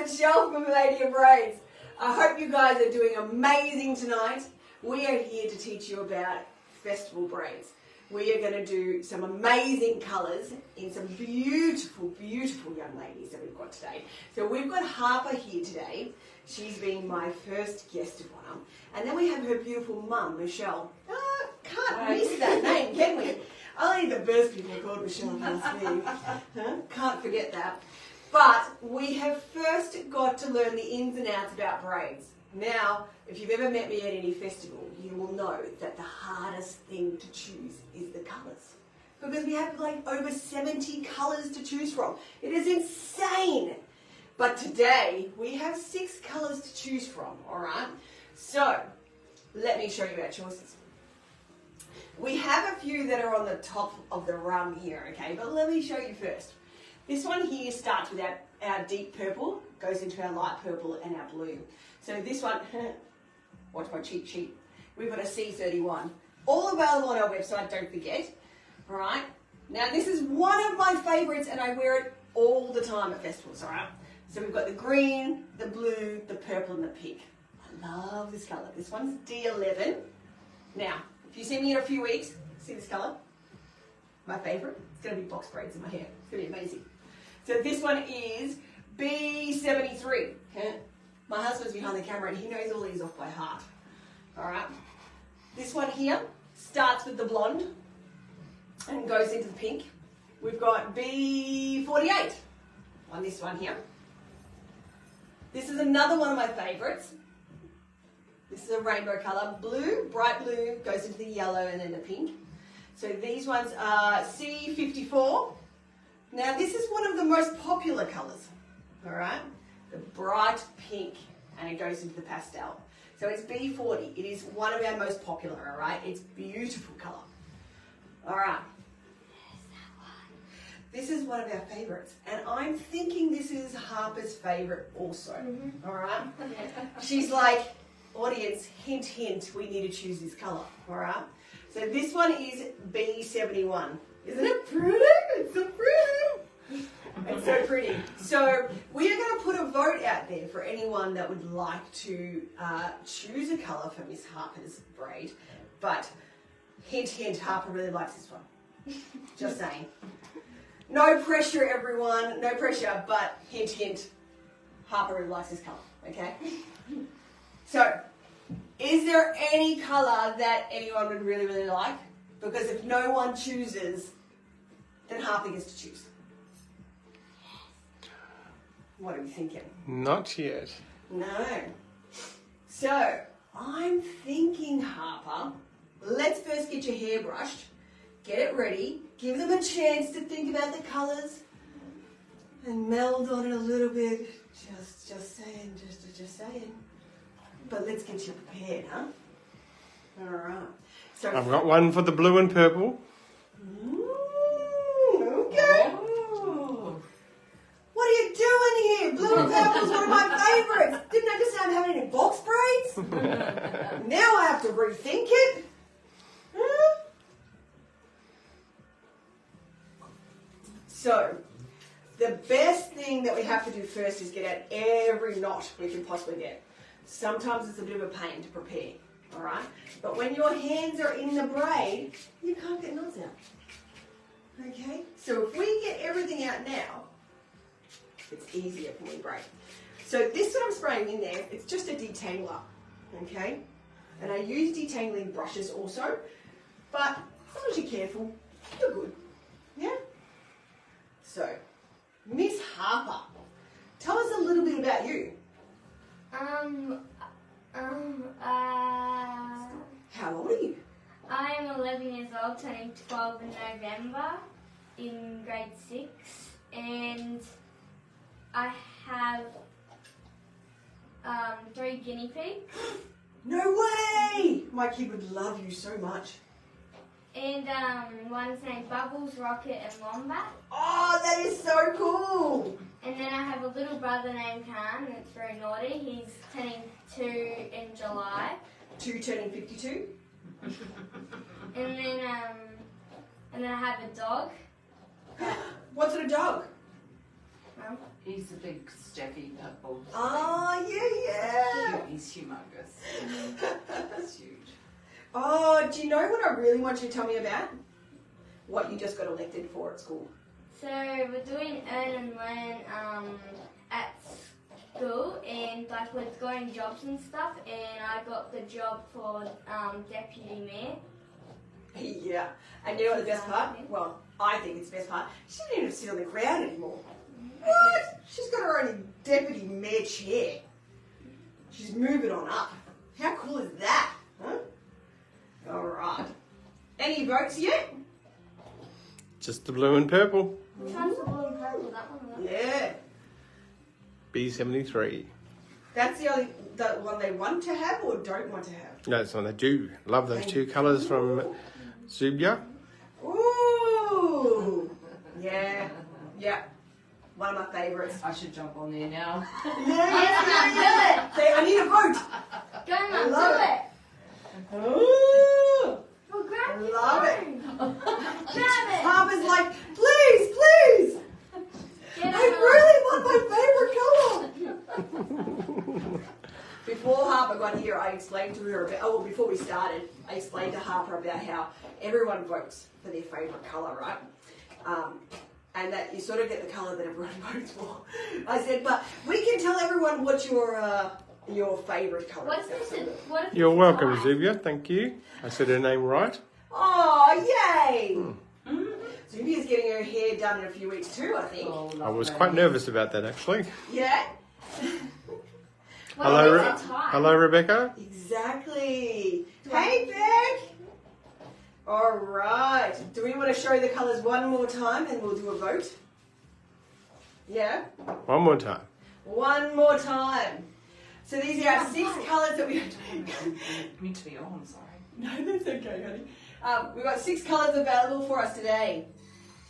Michelle from Lady of Braids. I hope you guys are doing amazing tonight. We are here to teach you about Festival Braids. We are going to do some amazing colours in some beautiful, beautiful young ladies that we've got today. So we've got Harper here today. She's been my first guest of honour. And then we have her beautiful mum, Michelle. Can't miss that name, can we? Only the best people are called Michelle and Steve. Can't forget that. But we have first got to learn the ins and outs about braids. Now, if you've ever met me at any festival, you will know that the hardest thing to choose is the colours. Because we have like over 70 colours to choose from. It is insane. But today, we have 6 colours to choose from, alright? So, let me show you our choices. We have a few that are on the top of the rung here, okay? But let me show you first. This one here starts with our deep purple, goes into our light purple and our blue. So this one, watch my cheat sheet. We've got a C31. All available on our website, don't forget. All right. Now this is one of my favourites and I wear it all the time at festivals, all right? So we've got the green, the blue, the purple and the pink. I love this colour. This one's D11. Now, if you see me in a few weeks, see this colour? My favourite. It's going to be box braids in my hair. It's going to be amazing. So this one is B73. Okay? My husband's behind the camera and he knows all these off by heart. Alright. This one here starts with the blonde and goes into the pink. We've got B48 on this one here. This is another one of my favourites. This is a rainbow colour. Blue, bright blue, goes into the yellow and then the pink. So these ones are C54. Now this is one of the most popular colours, all right? The bright pink, and it goes into the pastel. So it's B40. It is one of our most popular, all right? It's beautiful colour. All right. This is one of our favourites, and I'm thinking this is Harper's favourite also, all right? She's like, audience, hint, hint, we need to choose this colour, all right? So this one is B71. Isn't it pretty? It's so pretty. It's so pretty. So we are going to put a vote out there for anyone that would like to choose a colour for Miss Harper's braid. But hint, hint, Harper really likes this one. Just saying. No pressure, everyone. No pressure, but hint, hint, Harper really likes this colour. Okay? So, is there any colour that anyone would really, really like? Because if no one chooses, then Harper gets to choose. What are we thinking? Not yet. No. So, I'm thinking, Harper, let's first get your hair brushed, get it ready, give them a chance to think about the colours, and meld on it a little bit. Just saying, just saying. But let's get you prepared, huh? All right. So I've got one for the blue and purple. Okay. Oh. What are you doing here? Blue and purple is one of my favourites. Didn't understand I'm having any box braids. Now I have to rethink it. Huh? So, the best thing that we have to do first is get out every knot we can possibly get. Sometimes it's a bit of a pain to prepare, all right? But when your hands are in the braid, you can't get knots out, okay? So if we get everything out now, it's easier for me to braid. So this that I'm spraying in there, it's just a detangler, okay? And I use detangling brushes also, but as long as you're careful, you're good, yeah? So, Miss Harper, tell us a little bit about you. How old are you? I am 11 years old, turning 12 in November in grade 6, and I have 3 guinea pigs. No way! My kid would love you so much. And one's named Bubbles, Rocket and Wombat. Oh, that is so cool! And then I have a little brother named Khan, that's very naughty. He's turning 2 in July. 2 turning 52. And then I have a dog. What's it, a dog? He's a big, Steffi purple. Oh, yeah. He's humongous. That's huge. Oh, do you know what I really want you to tell me about? What you just got elected for at school. So we're doing earn and learn at school, and like we're going jobs and stuff, and I got the job for deputy mayor. Yeah. And you know what the best part? Well, I think it's the best part. She doesn't even sit on the ground anymore. What? She's got her own deputy mayor chair. She's moving on up. How cool is that? Huh? All right. Any votes yet? Just the blue and purple. Which one's the blue and purple? That one? Yeah. B73. That's the one they want to have or don't want to have? No, it's one they do. Love those two colours from Zubia. Ooh. Yeah. Yeah. One of my favourites. I should jump on there now. Yeah. Say, I need a vote. Go, Mum, Love do it. it. Ooh. Well, grab your Love it. phone. Grab it. Harper's like, please, please. Get I it, really want my favourite colour. Before Harper got here, I explained to her about, before we started, I explained to Harper about how everyone votes for their favourite colour, right? And that you sort of get the colour that everyone votes for. I said, but we can tell everyone what your favourite colour What's is. this? What if You're it's welcome, white? Zubia. Thank you. I said her name right. Oh, yay! Zubia's getting her hair done in a few weeks too, I think. Oh, I was quite nervous about that, actually. Yeah? What Hello, if it's hot? hello, Rebecca. Exactly. Hey, Beck! All right. Do we want to show the colours one more time and we'll do a vote? Yeah? One more time. One more time. So these are our 6 colours that we... Me too, I'm sorry. No, that's okay, honey. We've got 6 colours available for us today.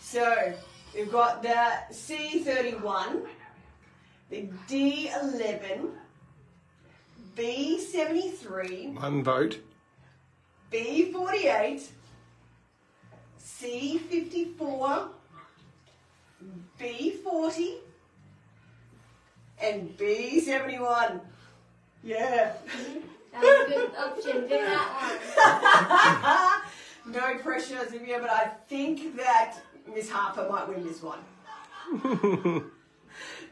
So we've got the C31, the D11, B73, One vote. B48, C54, B40, and B71. Yeah. That was a good option. Do that one. No pressure, Zubia, but I think that Miss Harper might win this one.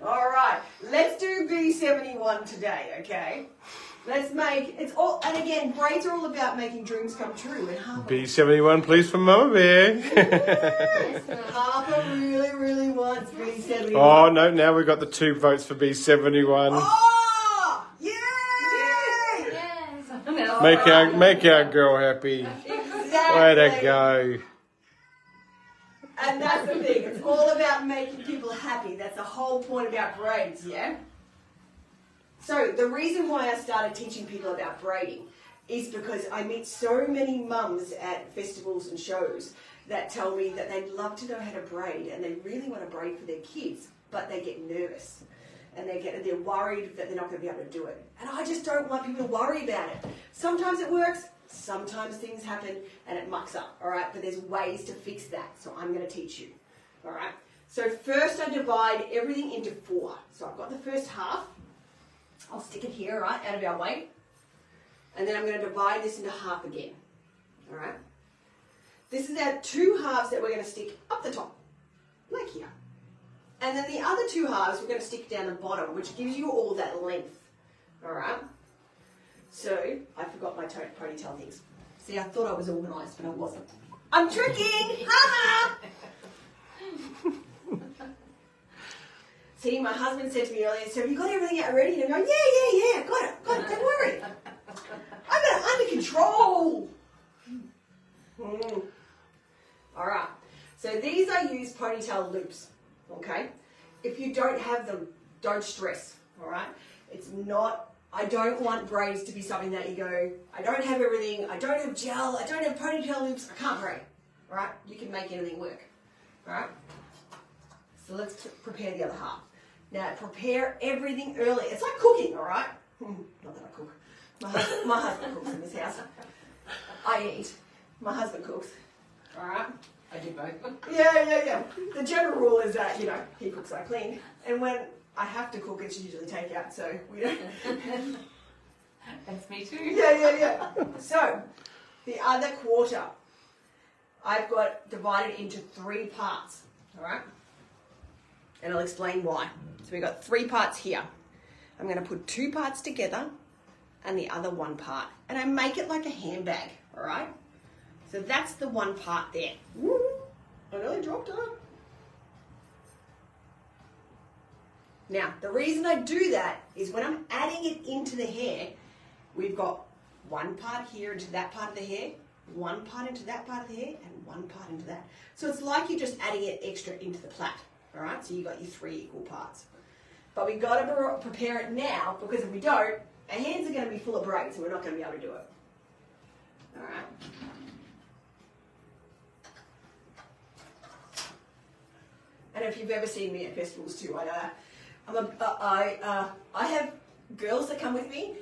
All right, let's do B71 today, okay? Let's make, it's all, and again, braids are all about making dreams come true. And Harper, B71, please, from Mama Bear. Yes, Mum. Harper really, really wants B71. Oh, no, now we've got the 2 votes for B71. Oh, yay! Yes. Make our girl happy. Exactly. Way to go. And that's the thing. It's all about making people happy. That's the whole point about braids, yeah? So the reason why I started teaching people about braiding is because I meet so many mums at festivals and shows that tell me that they'd love to know how to braid and they really want to braid for their kids, but they get nervous and they're worried that they're not going to be able to do it. And I just don't want people to worry about it. Sometimes it works, sometimes things happen and it mucks up, all right? But there's ways to fix that, so I'm going to teach you, all right? So first I divide everything into 4. So I've got the first half. I'll stick it here, right, out of our way. And then I'm going to divide this into half again, all right? This is our 2 halves that we're going to stick up the top, like here. And then the other 2 halves we're going to stick down the bottom, which gives you all that length, all right? So, I forgot my ponytail things. See, I thought I was organised, but I wasn't. I'm tricking! Ha-ha! See, my husband said to me earlier, so have you got everything out ready? And I'm going, yeah, got it, don't worry. I've got it under control. All right, so these I use ponytail loops, okay? If you don't have them, don't stress, all right? It's not, I don't want braids to be something that you go, I don't have everything, I don't have gel, I don't have ponytail loops, I can't braid, all right? You can make anything work, all right? So let's prepare the other half. Now, prepare everything early. It's like cooking, all right? Not that I cook. My husband cooks in this house. I eat. My husband cooks, all right? I do both. Yeah. The general rule is that, you know, he cooks, I clean. And when I have to cook, it's usually takeout, so we don't. That's me too. Yeah. So, the other quarter, I've got divided into 3 parts, all right? And I'll explain why. So we've got 3 parts here. I'm going to put 2 parts together and the other 1 part. And I make it like a handbag, all right? So that's the 1 part there. Woo! I nearly dropped it. Now, the reason I do that is when I'm adding it into the hair, we've got 1 part here into that part of the hair, 1 part into that part of the hair, and 1 part into that. So it's like you're just adding it extra into the plait, all right? So you've got your 3 equal parts. But we've got to prepare it now, because if we don't, our hands are going to be full of braids and we're not going to be able to do it. All right? And if you've ever seen me at festivals too, I have girls that come with me,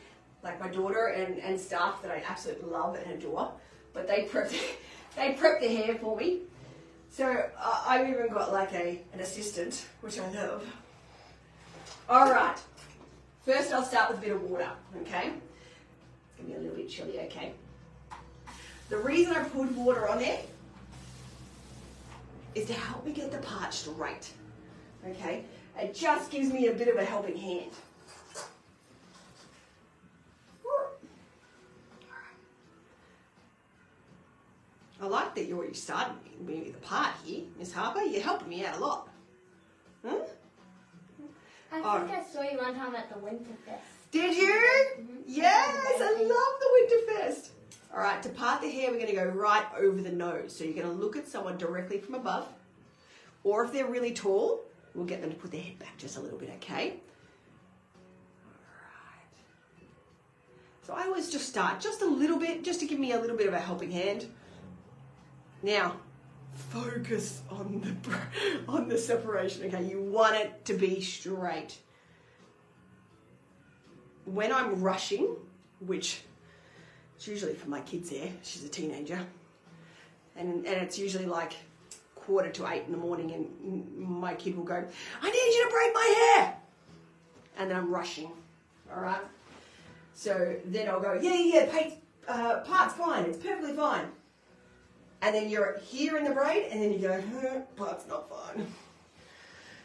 like my daughter and staff that I absolutely love and adore, but they prep the hair for me. So I've even got like an assistant, which I love. All right, first I'll start with a bit of water, okay? It's gonna be a little bit chilly, okay? The reason I put water on there is to help me get the part straight, okay? It just gives me a bit of a helping hand. I like that you already started me with the part here, Miss Harper. You're helping me out a lot. Huh? I think I saw you one time at the Winterfest. Did you? Mm-hmm. Yes, I love the Winterfest. All right, to part the hair, we're going to go right over the nose. So you're going to look at someone directly from above. Or if they're really tall, we'll get them to put their head back just a little bit, okay? All right. So I always just start just a little bit, just to give me a little bit of a helping hand. Now, focus on the separation, okay? You want it to be straight. When I'm rushing, which it's usually for my kid's hair, she's a teenager, and it's usually like 7:45 in the morning, and my kid will go, I need you to braid my hair, and then I'm rushing, all right? So then I'll go, part's fine, it's perfectly fine. And then you're here in the braid, and then you go, part's not fine.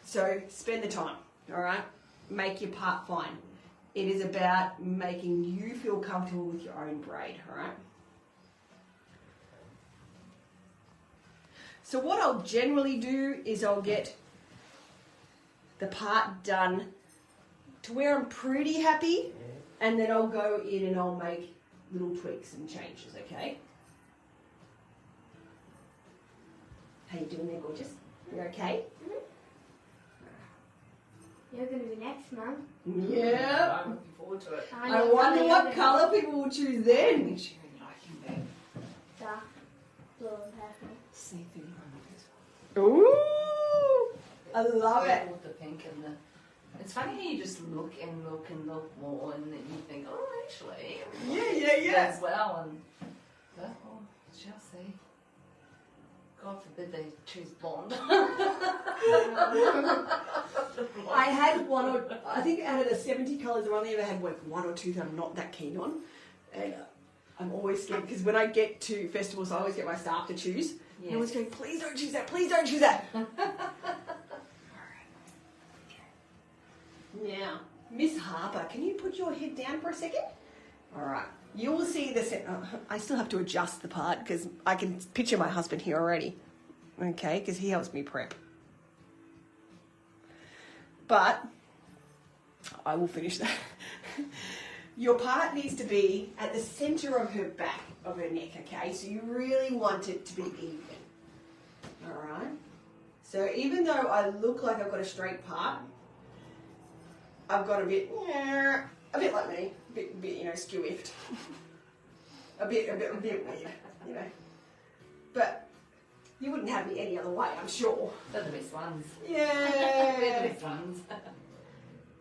So spend the time, all right? Make your part fine. It is about making you feel comfortable with your own braid, all right? So what I'll generally do is I'll get the part done to where I'm pretty happy, and then I'll go in and I'll make little tweaks and changes, okay? How you doing there, gorgeous? You okay? Mm-hmm. You're going to be next, Mum. Yeah. I'm looking forward to it. I wonder what colour people will choose then. Dark blue and purple. See if anyone Ooh, I love it. with the pink and the. It's funny how you just look and look and look more, and then you think, oh, actually, Yeah. as well, and but oh, shall see. God forbid they choose blonde. I had I think out of the 70 colours, I've only ever had like 1 or 2 that I'm not that keen on. And I'm always scared, because when I get to festivals, I always get my staff to choose. Yes. And I always go, please don't choose that, please don't choose that. Now, Miss Harper, can you put your head down for a second? All right. You will see this. I still have to adjust the part, because I can picture my husband here already. Okay, because he helps me prep. But I will finish that. Your part needs to be at the centre of her back, of her neck, okay? So you really want it to be even. All right? So even though I look like I've got a straight part, I've got a bit like me, a bit skew-iffed. a bit weird, you know. But you wouldn't have me any other way, I'm sure. They're the best ones. Yeah. They're the best ones.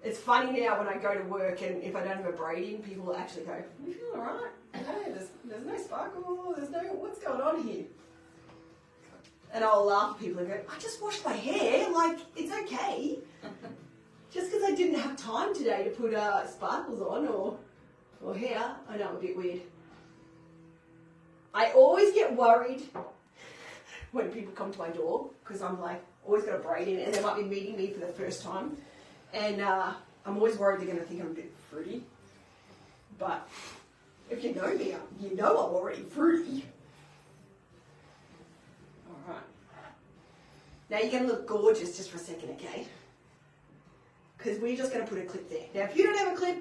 It's funny now when I go to work, and if I don't have a braiding, people actually go, you feel alright? No, there's no sparkle, there's no, what's going on here? And I'll laugh at people and go, I just washed my hair, like, it's okay. Just because I didn't have time today to put sparkles on or hair. I know, I'm a bit weird. I always get worried when people come to my door because I'm like, always got a braid in and they might be meeting me for the first time. And I'm always worried they're going to think I'm a bit fruity. But if you know me, you know I'm already fruity. All right. Now you're going to look gorgeous just for a second, okay? Because we're just going to put a clip there. Now if you don't have a clip,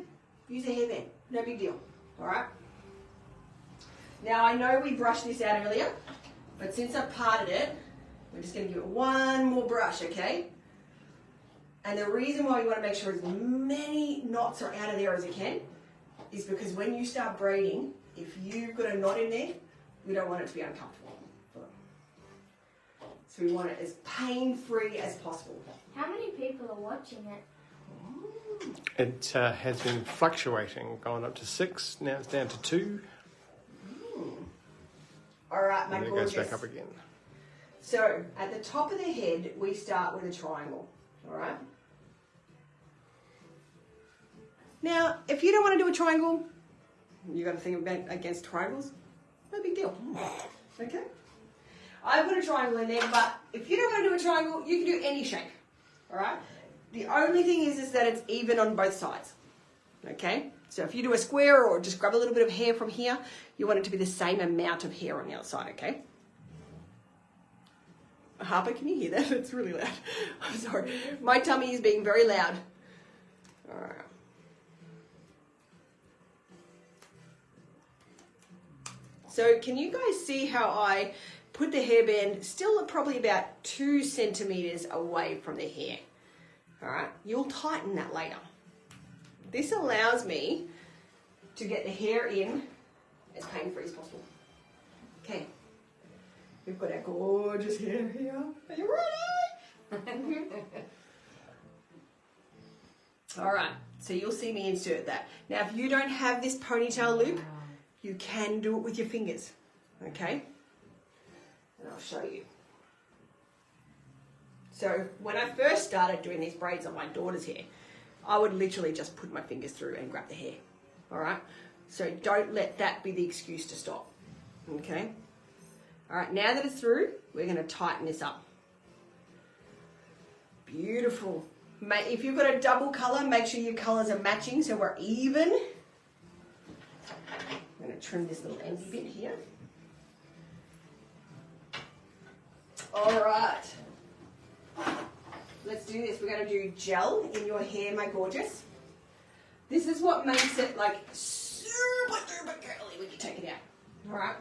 use a hairband. No big deal. All right? Now I know we brushed this out earlier, but since I've parted it, we're just going to give it one more brush, okay? And the reason why we want to make sure as many knots are out of there as you can is because when you start braiding, if you've got a knot in there, we don't want it to be uncomfortable. So we want it as pain-free as possible. How many people are watching it? It has been fluctuating, gone up to 6, now it's down to 2. All right, my And it gorgeous. goes back up again. So at the top of the head, we start with a triangle. All right. Now, if you don't want to do a triangle, you got to think about against triangles. No big deal. Okay. I put a triangle in there, but if you don't want to do a triangle, you can do any shape. All right. The only thing is that it's even on both sides. Okay. So if you do a square or just grab a little bit of hair from here, you want it to be the same amount of hair on the outside. Okay. Harper, can you hear that? It's really loud. I'm sorry. My tummy is being very loud. All right. So can you guys see how I put the hairband still probably about 2 centimeters away from the hair? All right. You'll tighten that later. This allows me to get the hair in as pain-free as possible. Okay. We've got our gorgeous hair here. Are you ready? All right, so you'll see me insert that. Now, if you don't have this ponytail loop, you can do it with your fingers, okay? And I'll show you. So when I first started doing these braids on my daughter's hair, I would literally just put my fingers through and grab the hair, all right? So don't let that be the excuse to stop, okay? All right, now that it's through, we're going to tighten this up. Beautiful. If you've got a double colour, make sure your colours are matching so we're even. I'm going to trim this little endy bit here. All right. Let's do this. We're going to do gel in your hair, my gorgeous. This is what makes it like super duper curly when you take it out. All right.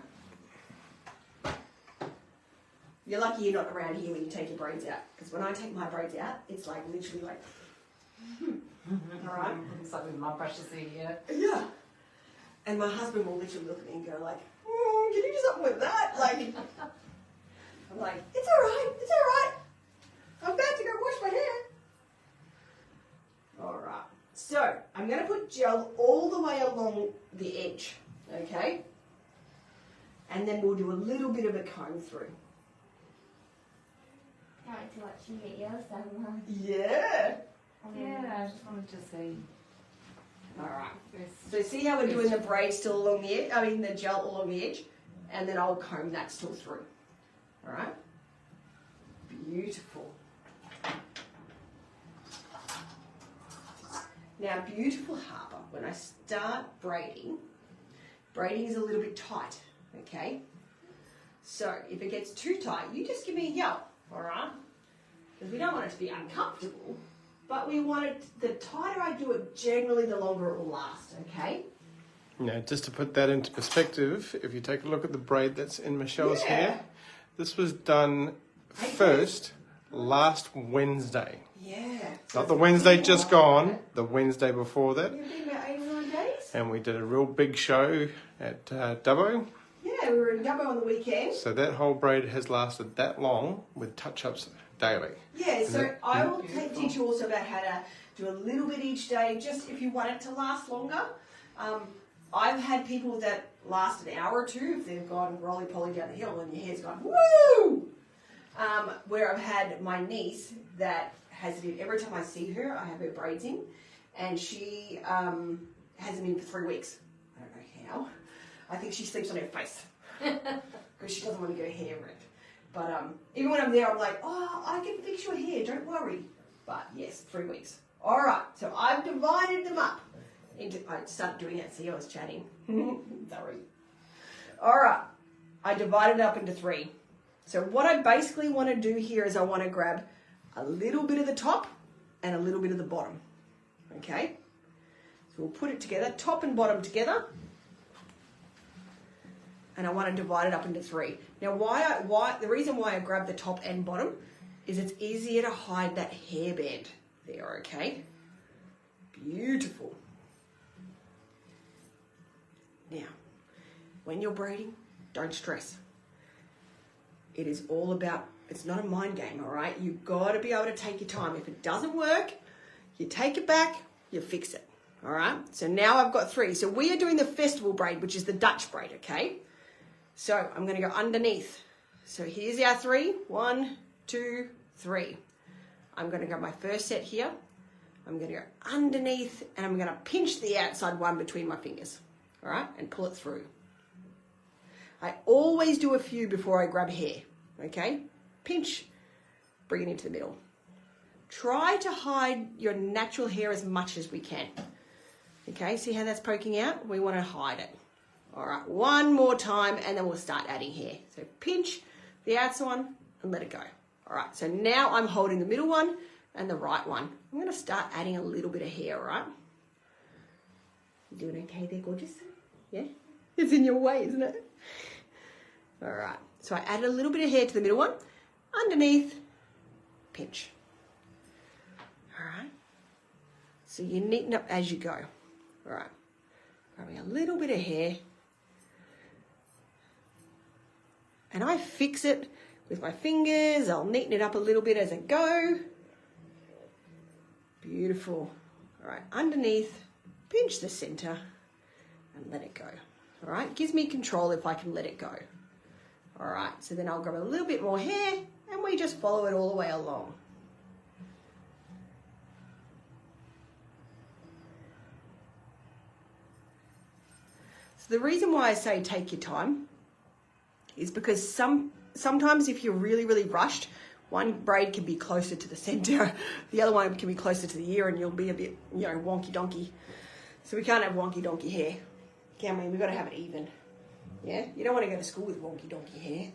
You're lucky you're not around here when you take your braids out, because when I take my braids out, it's like literally like, all right? It's like with my brushes here. Yeah. And my husband will literally look at me and go like, can you do something with that? Like, I'm like, it's all right, it's all right. I'm about to go wash my hair. All right. So I'm going to put gel all the way along the edge, okay? And then we'll do a little bit of a comb through. Can't wait to watch you get yours done, Mum. Yeah. Yeah, I just wanted to see. All right. So see how we're doing the braid still along the edge? I mean the gel along the edge, and then I'll comb that still through. All right. Beautiful. Now, beautiful Harper, when I start braiding is a little bit tight. Okay. So if it gets too tight, you just give me a yell. All right. Because we don't want it to be uncomfortable. But we want it, the tighter I do it, generally the longer it will last, okay? Now, just to put that into perspective, if you take a look at the braid that's in Michelle's hair, this was done first last Wednesday. Yeah. Not the Wednesday just gone, the Wednesday before that. You've been about 8 or 9 days? And we did a real big show at Dubbo. Yeah, we were in Dubbo on the weekend. So that whole braid has lasted that long with touch-ups daily. Yeah, so I will teach you also about how to do a little bit each day, just if you want it to last longer. I've had people that last an hour or two if they've gone roly-poly down the hill and your hair's gone, woo! where I've had my niece that has it in. Every time I see her, I have her braids in, and she has them in for 3 weeks. I don't know how. I think she sleeps on her face because she doesn't want to get her hair ripped. But even when I'm there, I'm like, oh, I can fix your hair, don't worry. But yes, 3 weeks. All right, so I've divided them up into, I started doing it, see I was chatting. Sorry. All right, I divided it up into 3. So what I basically want to do here is I want to grab a little bit of the top and a little bit of the bottom, okay? So we'll put it together, top and bottom together. And I want to divide it up into 3. Now, the reason why I grab the top and bottom is it's easier to hide that hairband there, okay? Beautiful. Now, when you're braiding, don't stress. It is all about, it's not a mind game, all right? You've got to be able to take your time. If it doesn't work, you take it back, you fix it, all right? So now I've got 3. So we are doing the festival braid, which is the Dutch braid, okay? So I'm going to go underneath. So here's our 3. 1, 2, 3. I'm going to go my first set here. I'm going to go underneath, and I'm going to pinch the outside one between my fingers, all right, and pull it through. I always do a few before I grab hair, okay? Pinch, bring it into the middle. Try to hide your natural hair as much as we can. Okay, see how that's poking out? We want to hide it. All right, one more time, and then we'll start adding hair. So pinch the outside one and let it go. All right, so now I'm holding the middle one and the right one. I'm going to start adding a little bit of hair, all right? You doing okay there, gorgeous? Yeah? It's in your way, isn't it? All right, so I added a little bit of hair to the middle one, underneath, pinch. All right, so you neaten up as you go. All right, grabbing a little bit of hair, and I fix it with my fingers. I'll neaten it up a little bit as I go. Beautiful. All right, underneath, pinch the center, and let it go. All right, gives me control if I can let it go. All right, so then I'll grab a little bit more hair, and we just follow it all the way along. So the reason why I say take your time is because sometimes if you're really, really rushed, one braid can be closer to the center, the other one can be closer to the ear, and you'll be a bit, wonky donkey. So we can't have wonky donkey hair, can we? We've got to have it even. Yeah? You don't want to go to school with wonky donkey hair.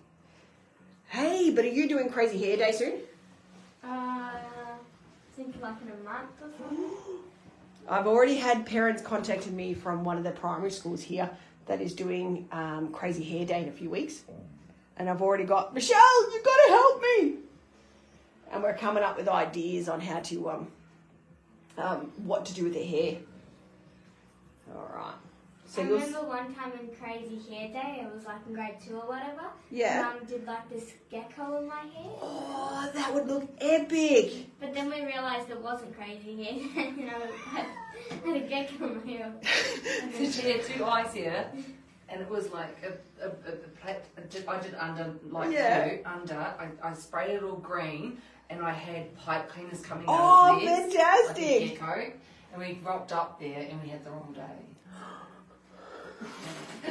Hey, but are you doing crazy hair day soon? I think like in a month or something. I've already had parents contacting me from one of the primary schools here that is doing crazy hair day in a few weeks. And I've already got, Michelle, you've got to help me. And we're coming up with ideas on how to, what to do with their hair. All right. So I remember one time in Crazy Hair Day, it was like in grade 2 or whatever. Yeah. Mum did like this gecko in my hair. Oh, that would look epic. But then we realised it wasn't Crazy Hair Day, and I had a gecko in my hair. So she had 2 eyes here, and it was like I did under like I sprayed it all green, and I had pipe cleaners coming out of his legs. Fantastic! Like a gecko, and we rocked up there, and we had the wrong day.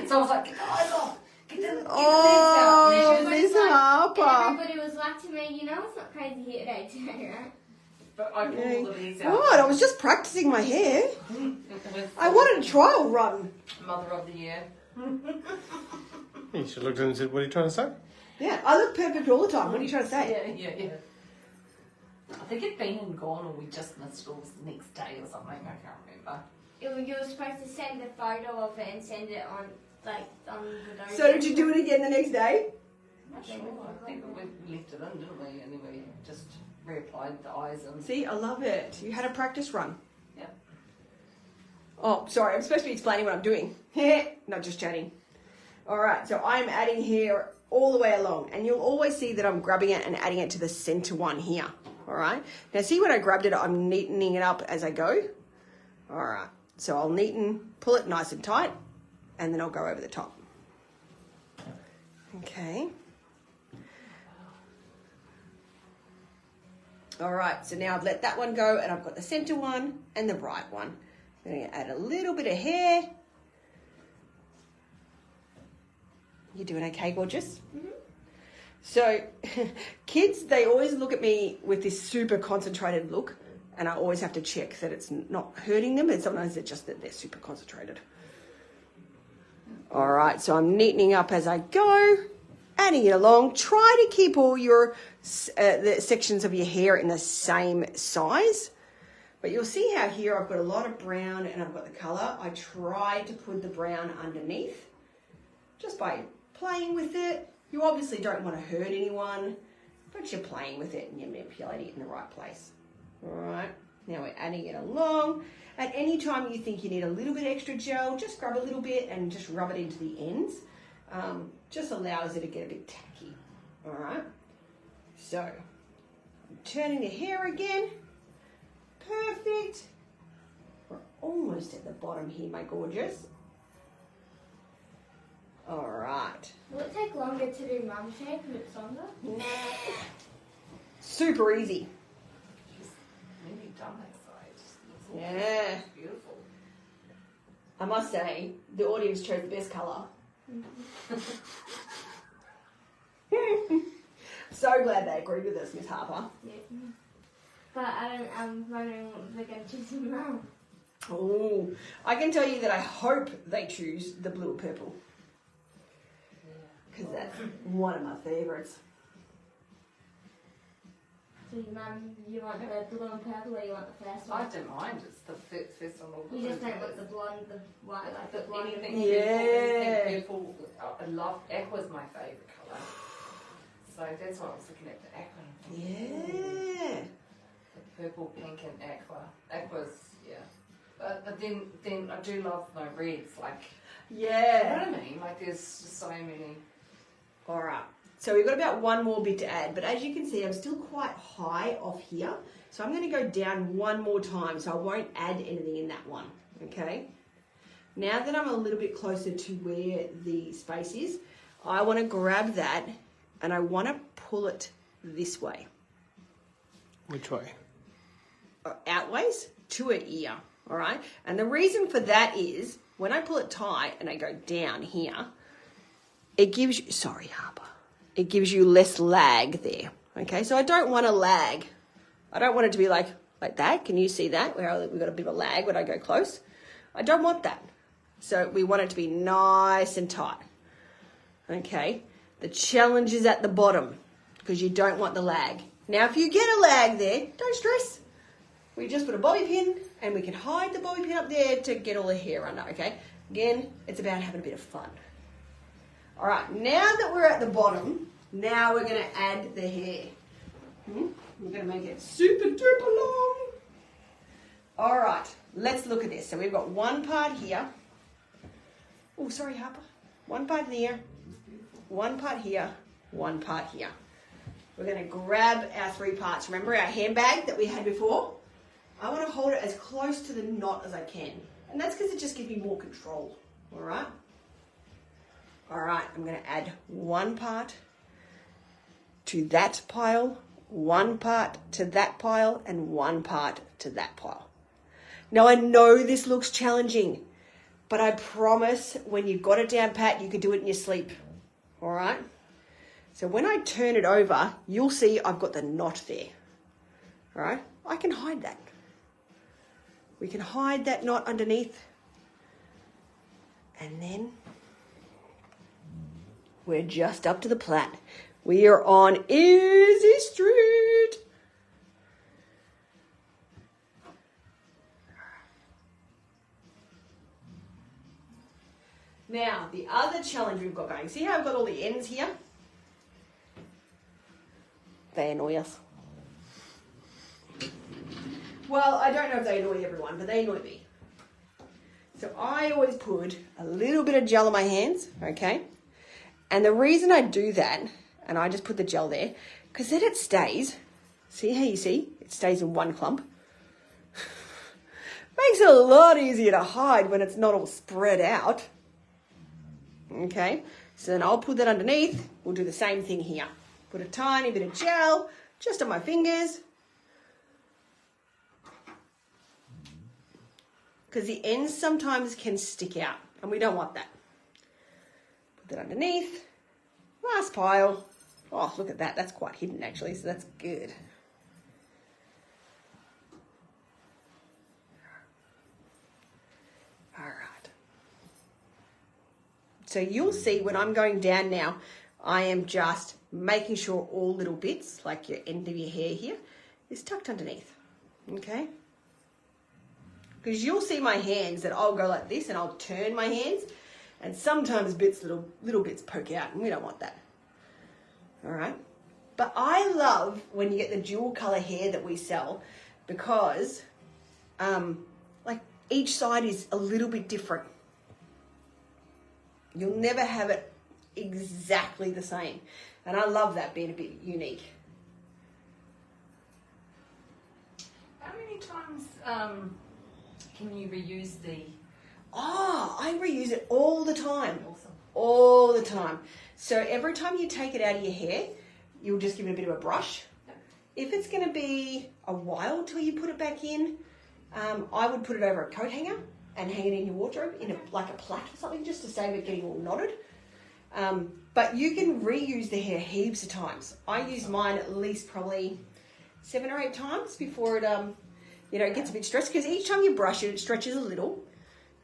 So I was like, get the eyes off, get the legs out. Oh, Miss Harper. Everybody was like to me, it's not Crazy Hair Day today, right? But I pulled all the legs out. What? I was just practicing my hair. I wanted a trial run. Mother of the Year. You should have looked at him and said, what are you trying to say? Yeah, I look perfect all the time. What are you trying to say? Yeah. I think it'd been and gone, or we just missed it the next day or something. I can't remember. You were supposed to send a photo of it and send it on the dojo. So did you do it again the next day? Not sure. I think we left it in, didn't we? And then we just reapplied the eyes and. See, I love it. You had a practice run. Yeah. Oh, sorry. I'm supposed to be explaining what I'm doing. Not just chatting. All right. So I'm adding hair all the way along, and you'll always see that I'm grabbing it and adding it to the center one here. All right. Now, see when I grabbed it, I'm neatening it up as I go. All right. So I'll neaten, pull it nice and tight, and then I'll go over the top. Okay. All right, so now I've let that one go and I've got the center one and the right one. I'm going to add a little bit of hair. You doing okay, gorgeous? Mm-hmm. So kids, they always look at me with this super concentrated look, and I always have to check that it's not hurting them, and sometimes it's just that they're super concentrated. All right, so I'm neatening up as I go, adding it along. Try to keep all your the sections of your hair in the same size. But you'll see how here I've got a lot of brown and I've got the colour. I tried to put the brown underneath just by playing with it. You obviously don't want to hurt anyone, but you're playing with it and you're manipulating it in the right place. All right, now we're adding it along. At any time you think you need a little bit extra gel, just grab a little bit and just rub it into the ends. Just allows it to get a bit tacky. All right, so I'm turning the hair again. Perfect. We're almost at the bottom here, my gorgeous. All right. Will it take longer to do mum shape if it's longer? Nah. Super easy. She's really done that side. Yeah. It's beautiful. I must say, the audience chose the best colour. So glad they agreed with us, Miss Harper. Yeah. But I'm wondering what they're going to choose from mum. Oh, I can tell you that I hope they choose the blue or purple. Because that's one of my favourites. So mum, you want the blue and purple or you want the first one? I don't mind. It's the first one. You just don't want the blonde, the white, like the blonde. Anything purple. I love aqua's my favourite colour. So that's why I was looking at the aqua. Yeah. The purple, pink, and aqua. Aqua's, yeah. But then I do love my reds. Like, Yeah. you know what I mean? Like, there's just so many. All right. So we've got about one more bit to add, but as you can see, I'm still quite high off here. So I'm going to go down one more time, so I won't add anything in that one, okay? Now that I'm a little bit closer to where the space is, I want to grab that and I want to pull it this way. Which way? Outways to an ear, all right? And the reason for that is when I pull it tight and I go down here, it gives you, sorry, Harper, it gives you less lag there, okay? So I don't want to lag. I don't want it to be like that. Can you see that? Where we've got a bit of a lag when I go close. I don't want that. So we want it to be nice and tight, okay? The challenge is at the bottom because you don't want the lag. Now, if you get a lag there, don't stress. We just put a bobby pin and we can hide the bobby pin up there to get all the hair under, okay? Again, it's about having a bit of fun. All right, now that we're at the bottom, now we're going to add the hair. We're going to make it super duper long. All right, let's look at this. So we've got one part here. Oh, sorry, Harper. One part there, one part here, one part here. We're going to grab our three parts. Remember our handbag that we had before? I want to hold it as close to the knot as I can. And that's because it just gives me more control. All right? All right, I'm going to add one part to that pile, one part to that pile, and one part to that pile. Now, I know this looks challenging, but I promise when you've got it down pat, you can do it in your sleep. All right? So when I turn it over, you'll see I've got the knot there. All right? I can hide that. We can hide that knot underneath. And then we're just up to the plait. We are on Easy Street. Now, the other challenge we've got going. See how I've got all the ends here? They annoy us. Well, I don't know if they annoy everyone, but they annoy me. So I always put a little bit of gel on my hands, okay? And the reason I do that, and I just put the gel there, because then it stays. See how you see? It stays in one clump. Makes it a lot easier to hide when it's not all spread out. Okay, so then I'll put that underneath. We'll do the same thing here. Put a tiny bit of gel just on my fingers. because the ends sometimes can stick out and we don't want that. Put that underneath. Last pile. Oh, look at that. That's quite hidden actually, so that's good. All right. So you'll see when I'm going down now, I am just making sure all little bits, like your end of your hair here, is tucked underneath, okay? Because you'll see my hands that I'll go like this and I'll turn my hands and sometimes little bits poke out and we don't want that, all right? But I love when you get the dual color hair that we sell because like each side is a little bit different. You'll never have it exactly the same. And I love that being a bit unique. How many times can you reuse the... Oh, I reuse it all the time. Awesome. All the time. So every time you take it out of your hair, you'll just give it a bit of a brush. If it's going to be a while till you put it back in, I would put it over a coat hanger and hang it in your wardrobe in like a plait or something just to save it getting all knotted. But you can reuse the hair heaps of times. I use mine at least probably 7 or 8 times before it, it gets a bit stressed because each time you brush it, it stretches a little.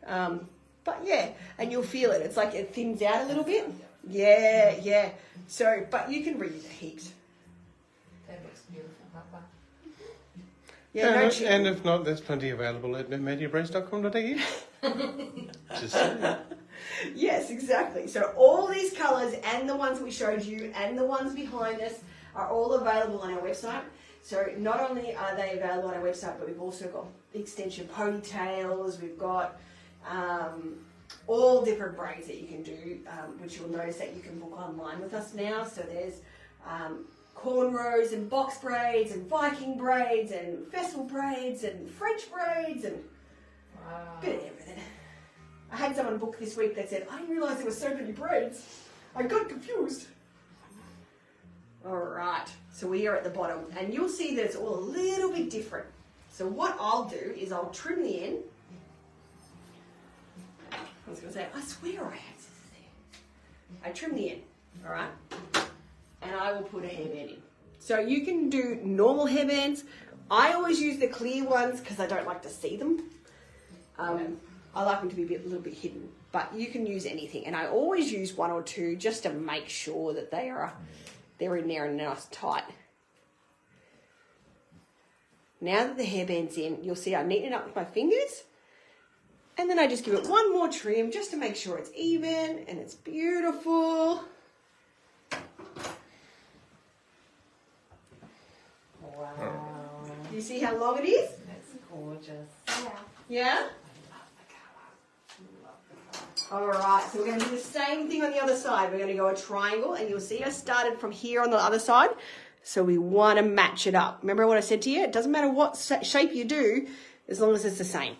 But yeah, and you'll feel it. It's like it thins out a little bit. Yeah. So, but you can reuse it heaps. That looks beautiful, Papa. Yeah, and if not, there's plenty available at mediabraids.com.au. Just saying. Yes, exactly. So all these colours and the ones we showed you and the ones behind us are all available on our website. So not only are they available on our website, but we've also got extension ponytails, we've got all different braids that you can do, which you'll notice that you can book online with us now. So there's cornrows and box braids and Viking braids and festival braids and French braids and a bit of everything. I had someone book this week that said, I didn't realise there were so many braids. I got confused. All right, so we are at the bottom and you'll see that it's all a little bit different. So what I'll do is I'll trim the end. I was going to say, I swear I had scissors there. I trim the end, all right? And I will put a hairband in. So you can do normal hairbands. I always use the clear ones because I don't like to see them. I like them to be a little bit hidden, but you can use anything. And I always use 1 or 2 just to make sure that they're in there and nice tight. Now that the hairband's in, you'll see I neaten it up with my fingers. And then I just give it one more trim just to make sure it's even and it's beautiful. Wow. Do you see how long it is? That's gorgeous. Yeah? All right, so we're going to do the same thing on the other side. We're going to go a triangle, and you'll see I started from here on the other side. So we want to match it up. Remember what I said to you? It doesn't matter what shape you do, as long as it's the same.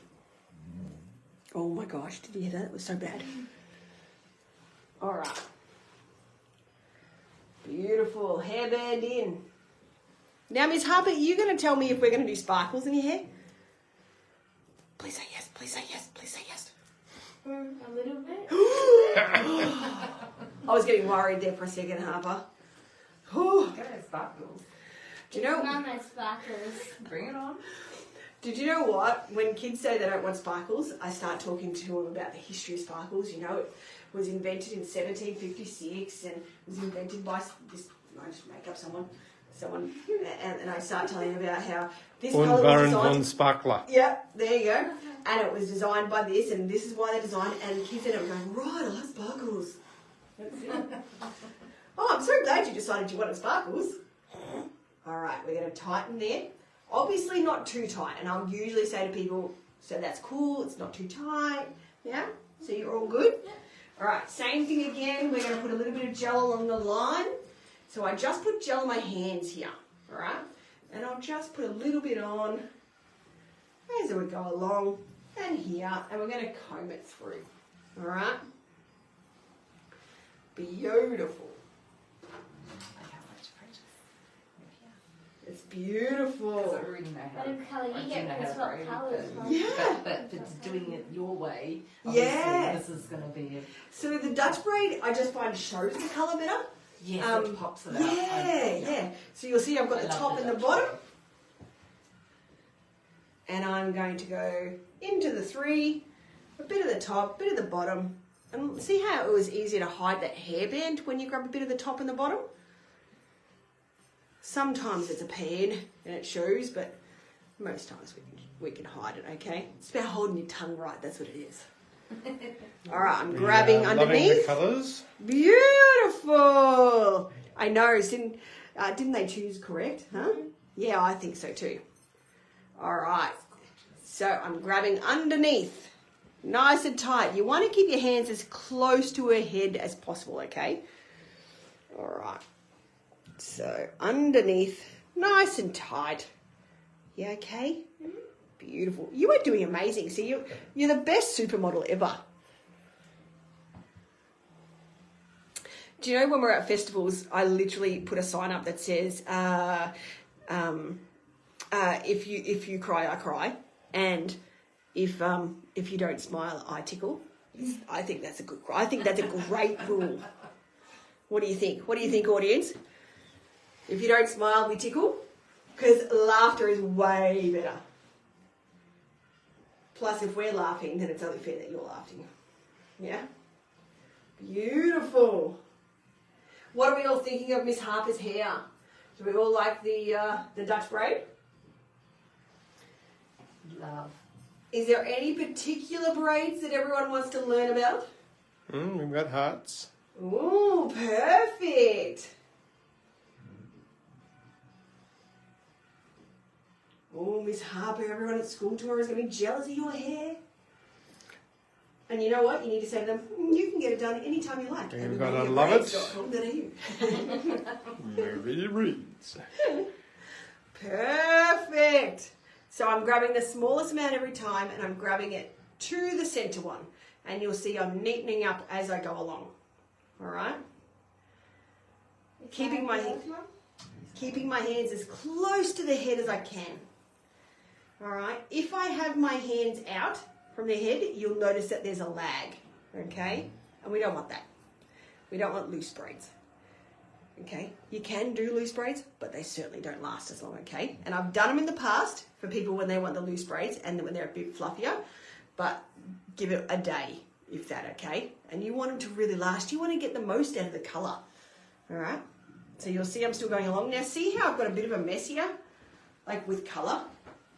Oh my gosh, did you hear that? It was so bad. All right. Beautiful, hairband in. Now, Miss Harper, you're going to tell me if we're going to do sparkles in your hair? Please say yes, please say yes, please say yes. A little bit. I was getting worried there for a second, Harper. Go sparkles. Do you know? None of sparkles. Bring it on. Did you know what? When kids say they don't want sparkles, I start talking to them about the history of sparkles. You know, it was invented in 1756 and was invented by this. I just make up someone, and I start telling them about how this colour was Baron designed. von Sparkler. Yeah, there you go. And it was designed by this, and this is why they designed it. And kids end up going, right, I love sparkles. That's it. Oh, I'm so glad you decided you wanted sparkles. All right, we're going to tighten there. Obviously not too tight, and I'll usually say to people, so that's cool, it's not too tight. Yeah? So you're all good? All right, same thing again. We're going to put a little bit of gel along the line. So I just put gel on my hands here, all right? And I'll just put a little bit on as we go along and here, and we're going to comb it through, all right? Beautiful. It's beautiful. Because I already know how What colour I you do get know how for to swap braid, colours? but- Yeah. But for doing it your way, Yeah. obviously this is going to be So the Dutch braid, I just find shows the colour better. it pops it out. Yeah. So you'll see I've got I the love top and the Dutch bottom. braid. And I'm going to go into the 3, a bit of the top, bit of the bottom. And see how it was easier to hide that hairband when you grab a bit of the top and the bottom? Sometimes it's a pain and it shows, but most times we can hide it, okay? It's about holding your tongue right, that's what it is. All right, I'm grabbing Loving the underneath. colours. Beautiful! I know, didn't they choose correct, huh? Yeah, I think so too. All right, so I'm grabbing underneath, nice and tight. You want to keep your hands as close to her head as possible, okay? All right, so underneath, nice and tight. Yeah, okay? Beautiful. You are doing amazing. See, you're the best supermodel ever. Do you know when we're at festivals, I literally put a sign up that says, if you cry, I cry, and if you don't smile, I tickle. I think that's a great rule. What do you think? What do you think, audience? If you don't smile, we tickle, because laughter is way better. Plus, if we're laughing, then it's only fair that you're laughing. Yeah? Beautiful. What are we all thinking of Miss Harper's hair? Do we all like the Dutch braid? Love. Is there any particular braids that everyone wants to learn about? We've got hearts. Ooh, perfect. Oh, Miss Harper, everyone at school tomorrow is going to be jealous of your hair. And you know what? You need to say to them, you can get it done anytime you like. You've got to love it. Everybody Braids. Perfect. So I'm grabbing the smallest amount every time and I'm grabbing it to the center one. And you'll see I'm neatening up as I go along. All right? Keeping my hands as close to the head as I can. All right? If I have my hands out from the head, you'll notice that there's a lag. Okay? And we don't want that. We don't want loose braids. Okay, you can do loose braids, but they certainly don't last as long, okay? And I've done them in the past for people when they want the loose braids and when they're a bit fluffier, but give it a day, if that, okay? And you want them to really last. You want to get the most out of the colour, all right? So you'll see I'm still going along. Now, see how I've got a bit of a mess here, like with colour?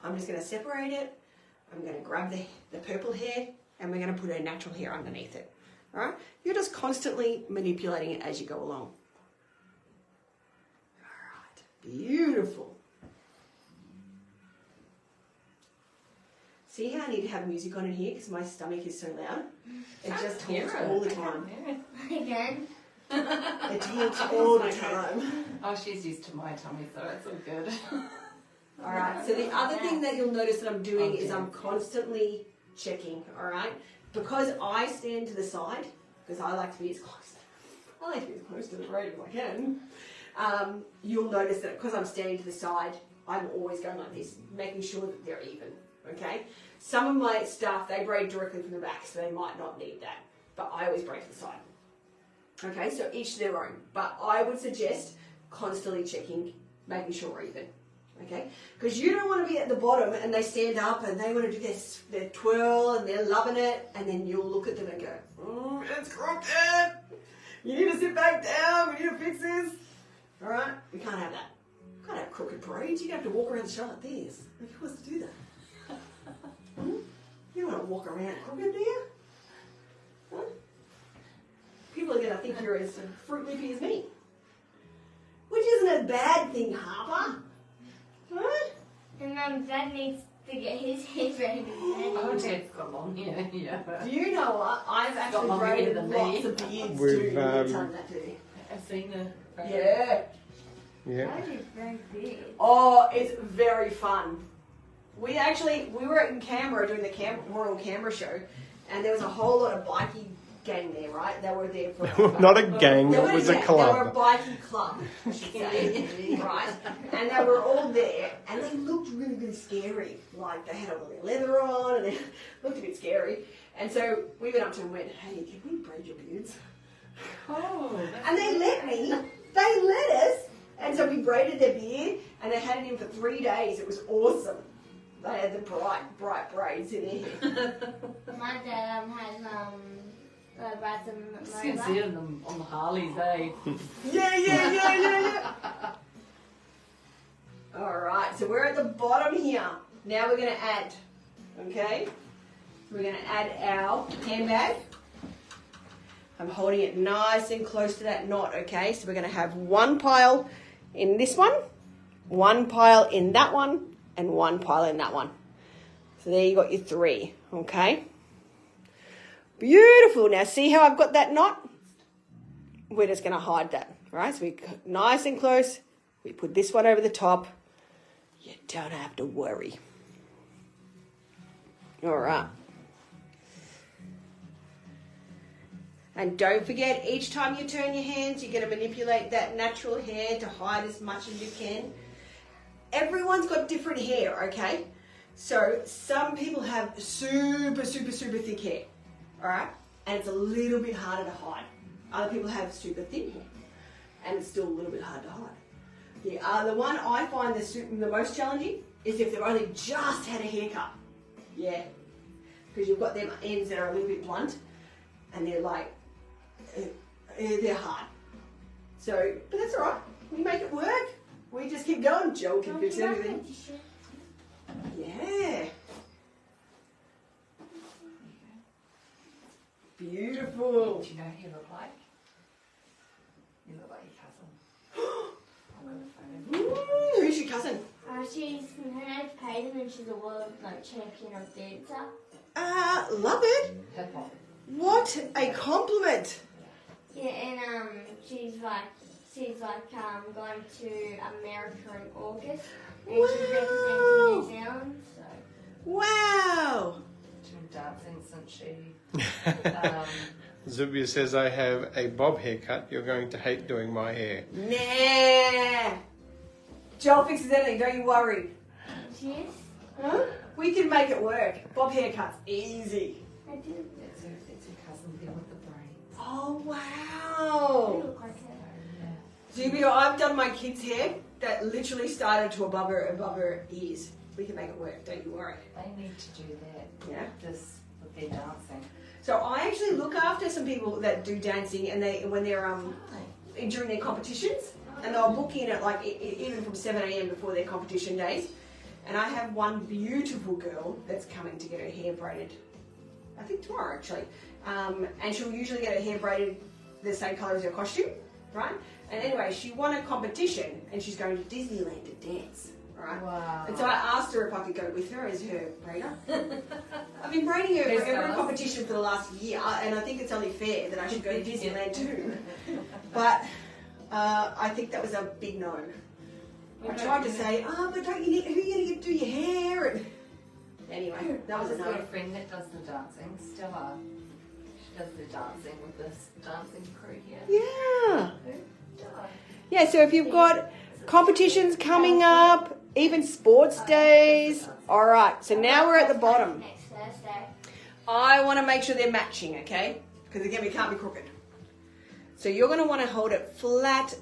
I'm just going to separate it. I'm going to grab the purple hair, and we're going to put our natural hair underneath it, all right? You're just constantly manipulating it as you go along. Beautiful. See how I need to have music on in here because my stomach is so loud? It just talks all the time. Again. It talks all the time. Oh, she's used to my tummy, so it's all good. All right, so the other thing that you'll notice that I'm doing is I'm constantly checking, all right? Because I stand to the side, because I like to be as close to the braid as I can. You'll notice that because I'm standing to the side, I'm always going like this, making sure that they're even, okay? Some of my staff, they braid directly from the back, so they might not need that, but I always braid to the side. Okay, so each their own, but I would suggest constantly checking, making sure we're even, okay? Because you don't want to be at the bottom and they stand up and they want to do their twirl and they're loving it, and then you'll look at them and go, it's crooked! You need to sit back down, we need to fix this. All right? We can't have that. We can't have crooked braids. You have to walk around the show like this. Like, who wants to do that? You don't want to walk around crooked, do you? Huh? People are going to think you're as fruit loopy as me. Which isn't a bad thing, Harper. Huh? And Dad needs to get his hair ready. Oh, Dad's got long hair, yeah. Do you know what? I've actually braided lots of beards too. I've seen the... Yeah. Yeah. That is very big. Oh, it's very fun. We were in Canberra doing the Royal Canberra show, and there was a whole lot of bikey gang there, right? They were there for Not a gang, They it weren't was a gang, They were a club. biking club, I should say, right? And they were all there, and they looked really, really scary. Like they had all their leather on, and they looked a bit scary. And so we went up to them and went, "Hey, can we braid your beards?" Oh, And they let me. They let us. And so we braided their beard, and they had it in for 3 days. It was awesome. They had the bright braids in their hair. My dad had rides on you can see them on the Harleys, eh? Yeah. All right, so we're at the bottom here. Now we're going to add, okay? We're going to add our handbag. I'm holding it nice and close to that knot, okay? So we're going to have one pile in this one pile in that one, and one pile in that one. So there you got your 3, okay? Beautiful. Now see how I've got that knot? We're just going to hide that, right? So we nice and close. We put this one over the top. You don't have to worry. All right. And don't forget, each time you turn your hands, you're going to manipulate that natural hair to hide as much as you can. Everyone's got different hair, okay? So some people have super thick hair, all right? And it's a little bit harder to hide. Other people have super thin hair, and it's still a little bit hard to hide. The one I find the most challenging is if they've only just had a haircut. Yeah, because you've got them ends that are a little bit blunt, and they're like, they're hard. So, but that's all right. We make it work. We just keep going. Joel can fix everything. Yeah. Beautiful. Do you know who you look like? You look like your cousin. Who's your cousin? Her name's Peyton, and she's a world champion of dancer. Love it. Hip hop. What a compliment. Yeah, and she's going to America in August, and she's representing New Zealand. So. Wow. She's been dancing since she. Zubia says, I have a bob haircut. You're going to hate doing my hair. Nah. Joel fixes anything, don't you worry. Yes. Huh? We can make it work. Bob haircut's easy. I do. It's her cousin there with the braids. Oh, I wow. look like her. Zubia, I've done my kids' hair that literally started to above her ears. We can make it work, don't you worry. They need to do that. Yeah. This with their dancing. So I actually look after some people that do dancing, and when they're during their competitions, and they'll book in at like even from 7 a.m. before their competition days. And I have one beautiful girl that's coming to get her hair braided, I think tomorrow actually. And she'll usually get her hair braided the same colour as her costume, right? And anyway, she won a competition, and she's going to Disneyland to dance, right? Wow. And so I asked her if I could go with her as her braider. I've been braiding her for every competition for the last year, and I think it's only fair that I should go to Disneyland too. But I think that was a big no. I tried to say, but don't you need, who are you going to do your hair? And anyway, that was a I've got a no. friend that does the dancing, Stella. She does the dancing with this dancing crew here. Yeah. Stella. Yeah, so if you've got competitions coming up, even sports days. All right, so now we're at the bottom. Next Thursday. I want to make sure they're matching, okay? Because again, we can't be crooked. So you're going to want to hold it flat,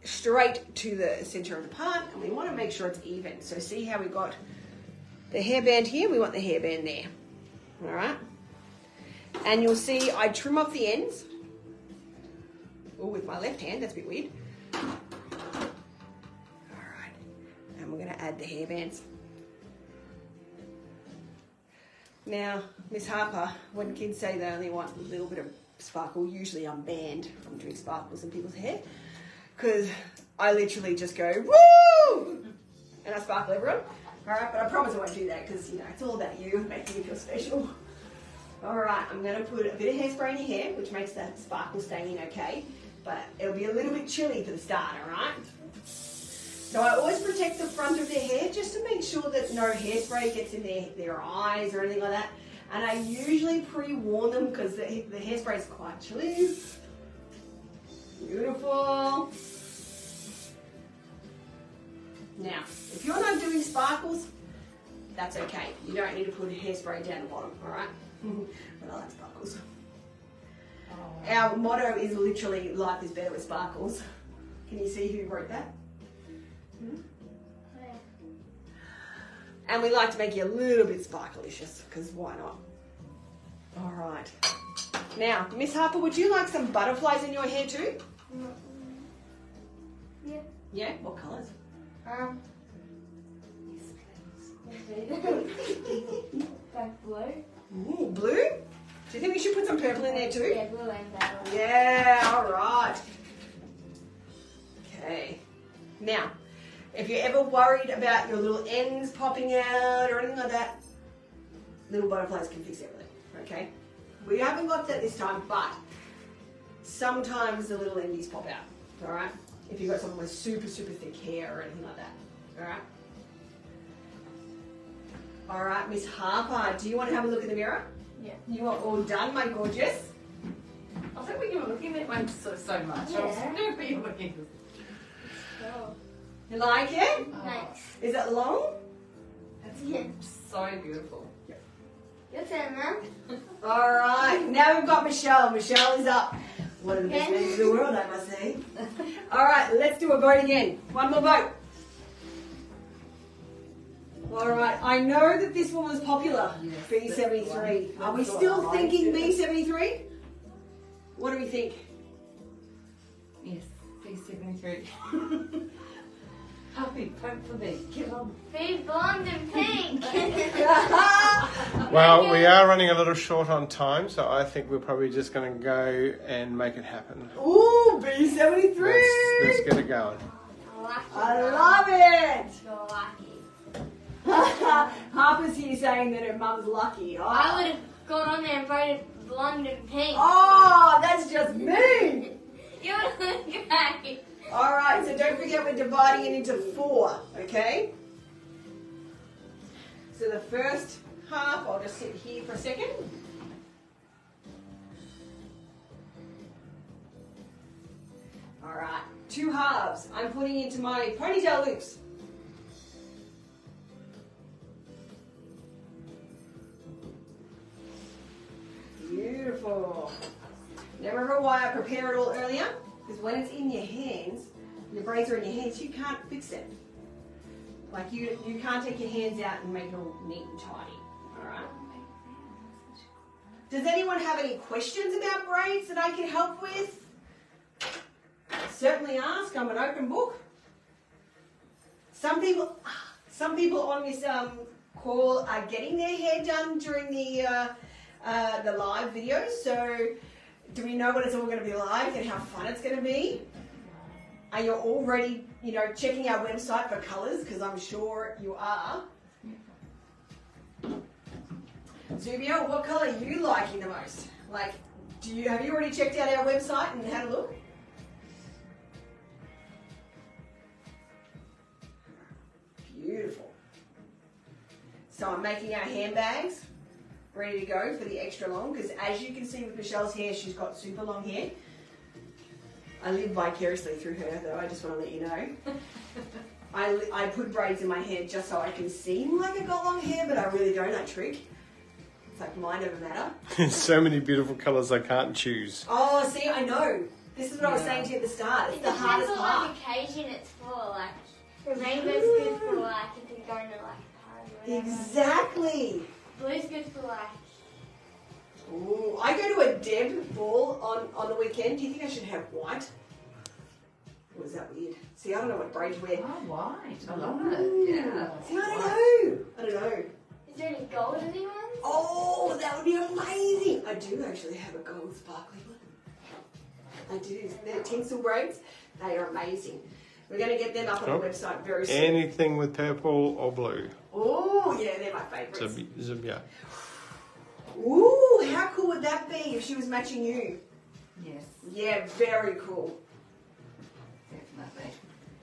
straight to the center of the part, and we want to make sure it's even. So see how we got the hairband here? We want the hairband there. All right? And you'll see I trim off the ends. Oh, with my left hand, that's a bit weird. All right. And we're going to add the hairbands. Now, Miss Harper, when kids say they only want a little bit of sparkle, usually I'm banned from doing sparkles in people's hair, because I literally just go, woo! And I sparkle everyone. All right, but I promise I won't do that, because, you know, it's all about you, making you feel special. All right, I'm going to put a bit of hairspray in your hair, which makes the sparkle staying okay, but it'll be a little bit chilly for the start, all right? So I always protect the front of their hair just to make sure that no hairspray gets in their eyes or anything like that. And I usually pre-warm them because the hairspray is quite chilly. Beautiful. Now, if you're not doing sparkles, that's okay. You don't need to put hairspray down the bottom, all right? But I like sparkles. Oh. Our motto is literally life is better with sparkles. Can you see who wrote that? And we like to make you a little bit sparklicious, because why not? All right. Now, Miss Harper, would you like some butterflies in your hair too? Yeah. Yeah? What colours? Like blue. Ooh, blue? Do you think we should put some purple in there too? Yeah, blue and that one. Yeah, all right. Okay. Now, if you're ever worried about your little ends popping out or anything like that, little butterflies can fix everything, okay? We haven't got that this time, but sometimes the little endies pop out, all right? If you've got someone with super, super thick hair or anything like that, all right? All right, Miss Harper, do you want to have a look in the mirror? Yeah. You are all done, my gorgeous. I think when you were looking at one so much, I was Yeah. wondering what you were looking at. Oh, You like it? nice. Is it long? It's Yeah. so beautiful. Your turn, Mum. All right, now we've got Michelle. Michelle is up. One of the best ladies in the world, I must say. All right, let's do a vote again. One more vote. All right, I know that this one was popular, Yes, B73. that's the one. Are we That's what still I thinking liked. B73? What do we think? Yes, B73. Happy, vote for me. Get on. Be blonde and pink. Well, we are running a little short on time, so I think we're probably just going to go and make it happen. Ooh, B73. Let's get it going. Lucky, I Mum. love it. You're lucky. Harper's here saying that her mum's lucky. Oh. I would have gone on there and voted blonde and pink. Oh, that's just me. You would have great. All right, so don't forget we're dividing it into 4, okay? So the first half, I'll just sit here for a second. All right, 2 halves. I'm putting into my ponytail loops. Beautiful. Now remember why I prepared it all earlier? Because when it's in your hands, your braids are in your hands, you can't fix it. Like you can't take your hands out and make it all neat and tidy. Alright? Does anyone have any questions about braids that I can help with? Certainly ask, I'm an open book. Some people on this call are getting their hair done during the live videos, so do we know what it's all going to be like and how fun it's going to be? Are you already, checking our website for colours? Because I'm sure you are. Zubia, what colour are you liking the most? Like, have you already checked out our website and had a look? Beautiful. So I'm making our handbags ready to go for the extra long, because as you can see with Michelle's hair, she's got super long hair. I live vicariously through her, though, I just want to let you know. I put braids in my hair just so I can seem like I've got long hair, but I really don't, I trick. It's like mine never matter. There's so many beautiful colours I can't choose. Oh, see, I know. This is what I was saying to you at the start. It's It the depends hardest on part. what occasion it's for. Like, the rainbow's good for like if you're going to like a party or whatever. Exactly. Blue's good for like. Ooh, I go to a Deb ball on the weekend. Do you think I should have white? Or is that weird? See, I don't know what braid to wear. Oh, white. I love it. Yeah. See, I don't know. Is there any golden ones? Oh, that would be amazing. I do actually have a gold sparkly one. I do. They're tinsel braids. They are amazing. We're going to get them up on the website very soon. Anything with purple or blue. Oh, yeah, they're my favourites. Zubia. Ooh, how cool would that be if she was matching you? Yes, Yeah, very cool. definitely.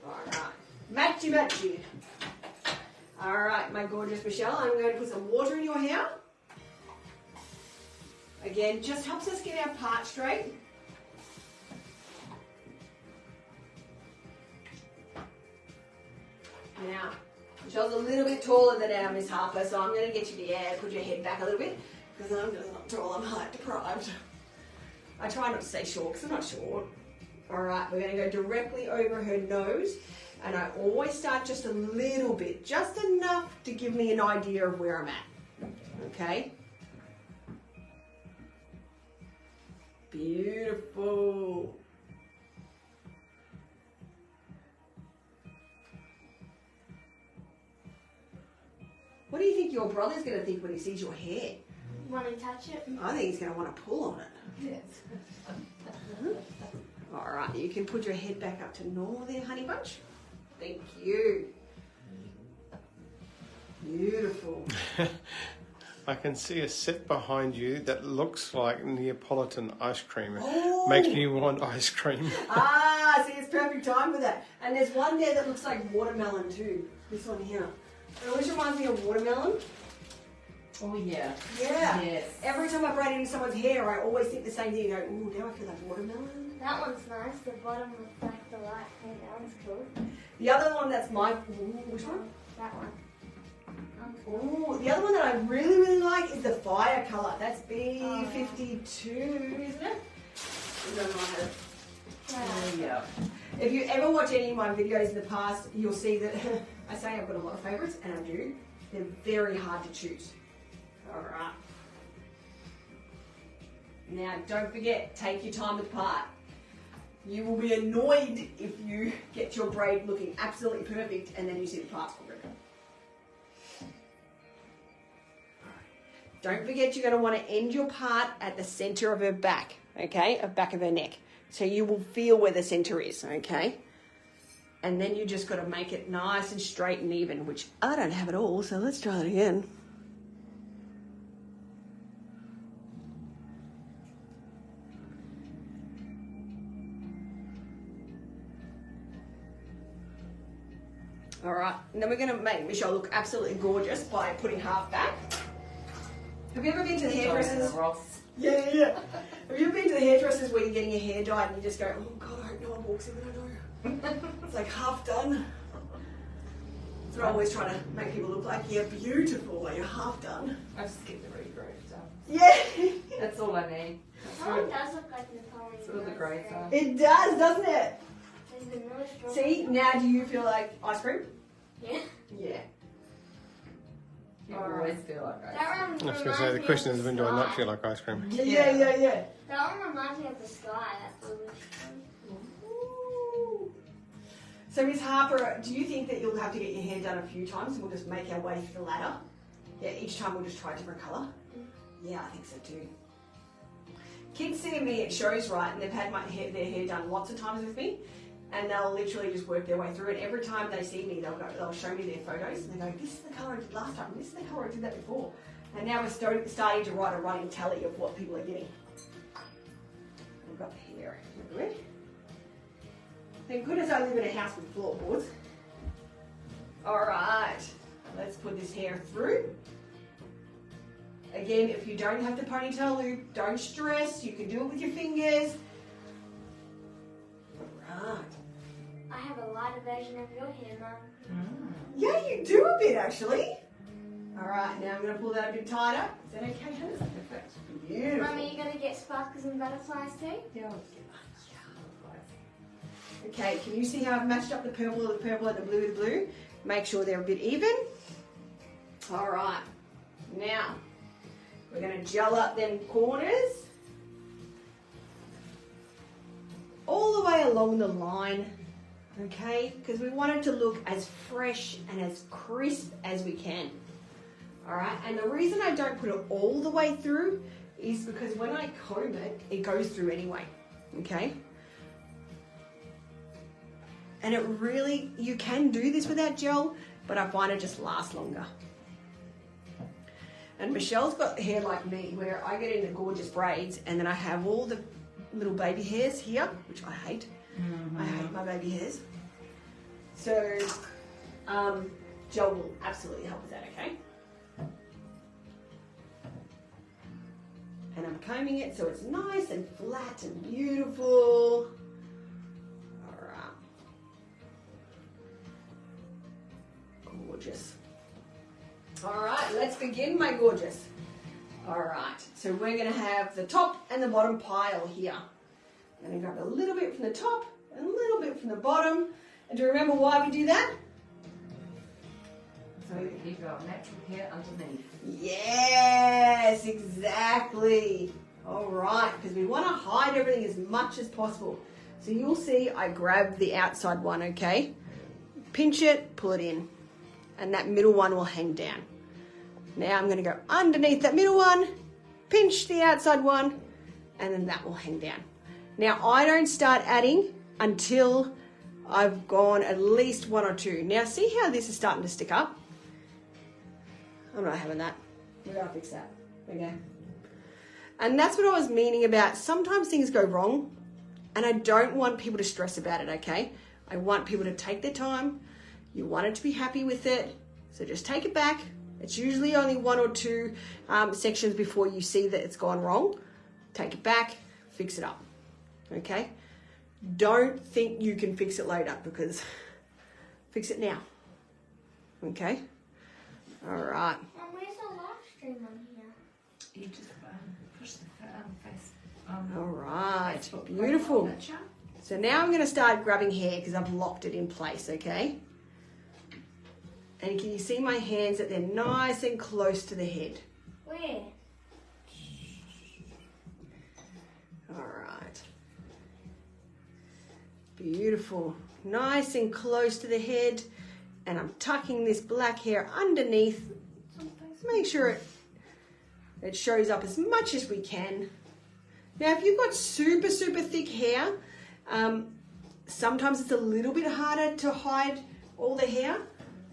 Alright. Matchy. Alright, my gorgeous Michelle, I'm going to put some water in your hair. Again, just helps us get our part straight. Now, Michelle's a little bit taller than our Miss Harper, so I'm going to get you to put your head back a little bit, because I'm just not tall, I'm height deprived. I try not to say short, because I'm not short. Alright, we're going to go directly over her nose, and I always start just a little bit, just enough to give me an idea of where I'm at. Okay? Beautiful. What do you think your brother's going to think when he sees your hair? Want to touch it? I think he's going to want to pull on it. Yes. All right, you can put your head back up to normal there, honey bunch. Thank you. Beautiful. I can see a set behind you that looks like Neapolitan ice cream. Oh. Makes me want ice cream. Ah, see, it's perfect time for that. And there's one there that looks like watermelon too. This one here. It always reminds me of watermelon. Oh yeah. Yeah. Yes. Every time I braid into someone's hair, I always think the same thing. I go, ooh, now I feel like watermelon. That one's nice. The bottom looks like the light paint. That one's cool. The other one that's my, which one? That one. Ooh, the other one that I really, really like is the fire colour. That's B52, isn't it? I don't know how to... Oh yeah. If you ever watch any of my videos in the past, you'll see that I say I've got a lot of favourites, and I do. They're very hard to choose. Alright. Now, don't forget, take your time with part. You will be annoyed if you get your braid looking absolutely perfect and then you see the parts all broken. Don't forget, you're going to want to end your part at the centre of her back, okay? Of back of her neck. So you will feel where the centre is, okay? And then you just got to make it nice and straight and even, which I don't have at all, so let's try it again. All right, and then we're going to make Michelle look absolutely gorgeous by putting half back. Have you ever been to the hairdressers? Yeah. Have you ever been to the hairdressers where you're getting your hair dyed and you just go, oh God, I hope no one walks in and I know. It's like half done. That's what I always try to make people look like. You're beautiful while you're half done. I just get the regrowth stuff. Yeah. That's all I need. That one does look like Napoleon. That's all the grey stuff. It does, doesn't it? There's been really strong. See, now do you feel like ice cream? Yeah. Yeah. You always feel like That that. one I was going to reminds say, the me question of is, the when do I not sky. feel like ice cream? Yeah. That one reminds me of the sky. That's really fun. Ooh. So Miss Harper, do you think that you'll have to get your hair done a few times and we'll just make our way through the ladder? Yeah, each time we'll just try a different colour? Yeah, I think so too. Kids see me at shows, right, and they've had their hair done lots of times with me, and they'll literally just work their way through it. Every time they see me, they'll show me their photos, and they go, this is the colour I did last time, this is the colour I did that before. And now we're starting to write a running tally of what people are getting. We've got the hair everywhere. Thank goodness I live in a house with floorboards. Alright, let's put this hair through. Again, if you don't have the ponytail loop, don't stress. You can do it with your fingers. Right. I have a lighter version of your hair, Mum. Yeah, you do a bit actually. All right, now I'm going to pull that a bit tighter. Is that okay, Hannah? Perfect. Beautiful. Mum, are you going to get sparkles and butterflies too? Yeah. Okay, can you see how I've matched up the purple with the purple and the blue with the blue? Make sure they're a bit even. All right, now we're going to gel up them corners all the way along the line, okay? Because we want it to look as fresh and as crisp as we can. All right, and the reason I don't put it all the way through is because when I comb it, it goes through anyway, okay? And it really, you can do this without gel, but I find it just lasts longer. And Michelle's got hair like me, where I get into gorgeous braids and then I have all the little baby hairs here, which I hate. I hate my baby hairs. So gel will absolutely help with that, okay? And I'm combing it so it's nice and flat and beautiful. All right. Gorgeous. All right, let's begin, my gorgeous. All right, so we're going to have the top and the bottom pile here. I'm going to grab a little bit from the top and a little bit from the bottom. And do you remember why we do that? So we keep our natural hair underneath. Yes, exactly. All right, because we want to hide everything as much as possible. So you'll see I grab the outside one, okay? Pinch it, pull it in, and that middle one will hang down. Now I'm going to go underneath that middle one, pinch the outside one, and then that will hang down. Now I don't start adding until I've gone at least one or two. Now see how this is starting to stick up? I'm not having that. We're going to fix that. Okay. And that's what I was meaning about. Sometimes things go wrong and I don't want people to stress about it, okay? I want people to take their time. You want it to be happy with it. So just take it back. It's usually only one or two sections before you see that it's gone wrong. Take it back, fix it up, okay? Don't think you can fix it later because fix it now, okay? All right. And where's the live stream on here? You just push the face. All right, Facebook beautiful. picture. So now I'm going to start grabbing hair because I've locked it in place, okay? And can you see my hands that they're nice and close to the head? Where? All right. Beautiful. Nice and close to the head. And I'm tucking this black hair underneath. Make sure it shows up as much as we can. Now, if you've got super, super thick hair, sometimes it's a little bit harder to hide all the hair,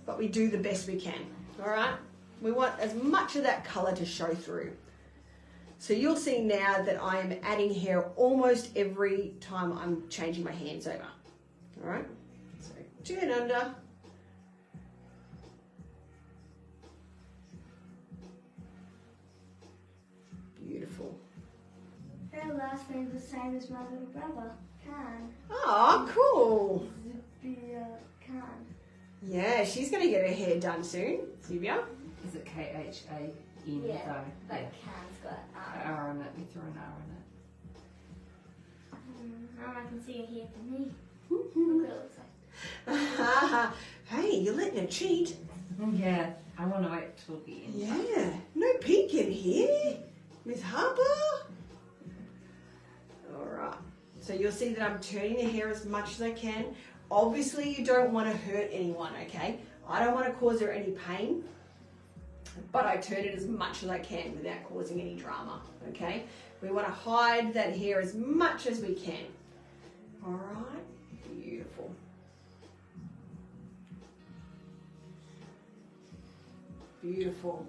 but we do the best we can, all right? We want as much of that color to show through. So you'll see now that I am adding hair almost every time I'm changing my hands over, all right? So turn under. Beautiful. Her last name's the same as my little brother, Khan. Oh, cool. Khan. Yeah, she's going to get her hair done soon, Sylvia. Is it Khan Yeah, though? but Khan's got R on it. We threw an R on it. Now I can see her hair for me. Look what it looks like. Hey, you're letting her cheat. Yeah, I want to wait till the end. Yeah, no peeking here, Miss Harper. All right, so you'll see that I'm turning the hair as much as I can. Obviously, you don't want to hurt anyone, okay? I don't want to cause her any pain, but I turn it as much as I can without causing any drama, okay? We want to hide that hair as much as we can. All right, beautiful. Beautiful.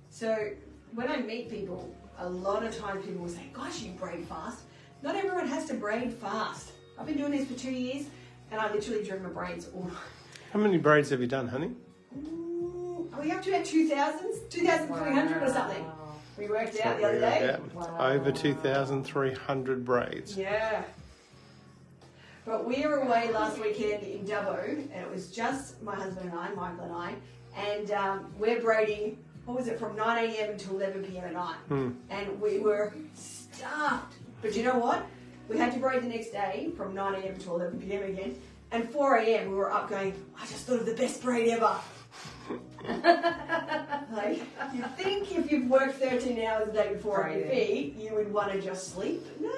So when I meet people, a lot of times people will say, gosh, you braid fast. Not everyone has to braid fast. I've been doing this for 2 years and I literally dream my braids all night. How many braids have you done, honey? Are we up to about 2,300 or something? We worked out the other day. Wow. Over 2,300 braids. Yeah. But we were away last weekend in Dubbo, and it was just my husband and I, Michael and I, and we're braiding, what was it, from 9 a.m. until 11 p.m. at night. And we were stuffed. But you know what? We had to braid the next day from 9 a.m. to 11 p.m. again, and 4 a.m. we were up going, I just thought of the best braid ever. Like, you think if you've worked 13 hours a day before on your feet, you would want to just sleep. But no,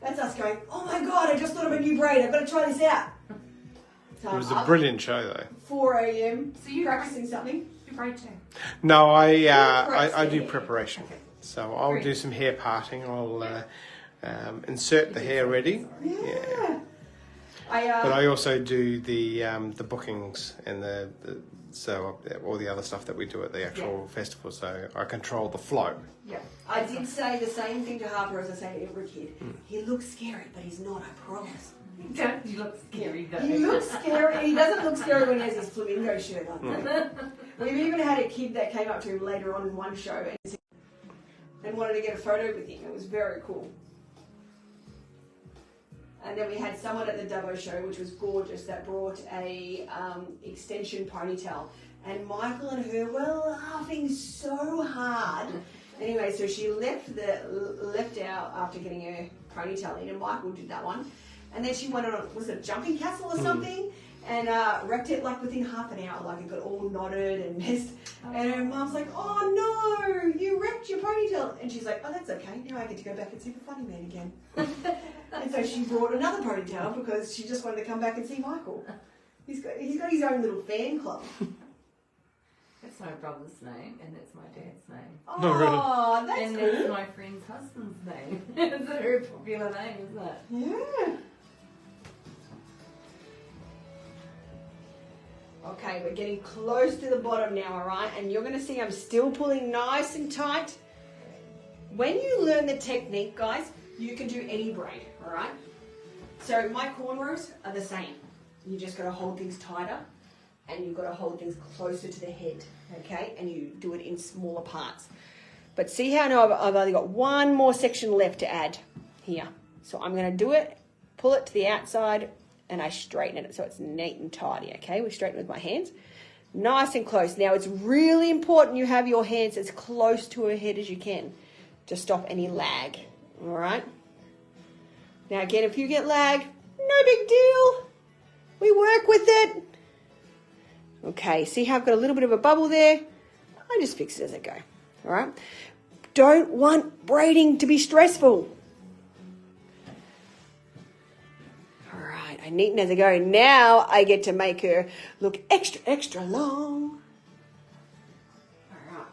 that's us going, oh my God, I just thought of a new braid. I've got to try this out. So It was a brilliant show, though. 4 a.m. So you practicing something. You braid too? No, I do hair. preparation. Okay. So I'll do some hair parting. I'll insert the hair ready. Yeah. But I also do the bookings and so all the other stuff that we do at the actual festival. So I control the flow. Yeah. I did say the same thing to Harper as I say to every kid. He looks scary, but he's not, I promise. Don't you look scary though? He looks scary. He doesn't look scary when he has his flamingo shirt on. We've even had a kid that came up to him later on in one show and wanted to get a photo with him. It was very cool. And then we had someone at the Dubbo show, which was gorgeous, that brought a extension ponytail. And Michael and her were laughing so hard. Anyway, so she left out after getting her ponytail in, and Michael did that one. And then she went on, was it a jumping castle or something? And wrecked it like within half an hour. Like it got all knotted and messed. And her mum's like, oh no, you wrecked your ponytail. And she's like, oh, that's okay. Now I get to go back and see the funny man again. And so she brought another ponytail because she just wanted to come back and see Michael. He's got his own little fan club. That's my brother's name, and that's my dad's name. Oh, that's and cool. that's my friend's husband's name. It's a very popular name, isn't it? Yeah. Okay, we're getting close to the bottom now, all right? And you're going to see I'm still pulling nice and tight. When you learn the technique, guys, you can do any braid, all right? So my cornrows are the same. You just got to hold things tighter, and you've got to hold things closer to the head, okay? And you do it in smaller parts. But see how now I've only got one more section left to add here. So I'm going to do it, pull it to the outside, and I straighten it so it's neat and tidy, okay? We straighten it with my hands. Nice and close. Now, it's really important you have your hands as close to her head as you can to stop any lag, all right? Now, again, if you get lag, no big deal. We work with it. Okay, see how I've got a little bit of a bubble there? I just fix it as I go, all right? Don't want braiding to be stressful. All right, I neaten as I go. Now I get to make her look extra, extra long. All right,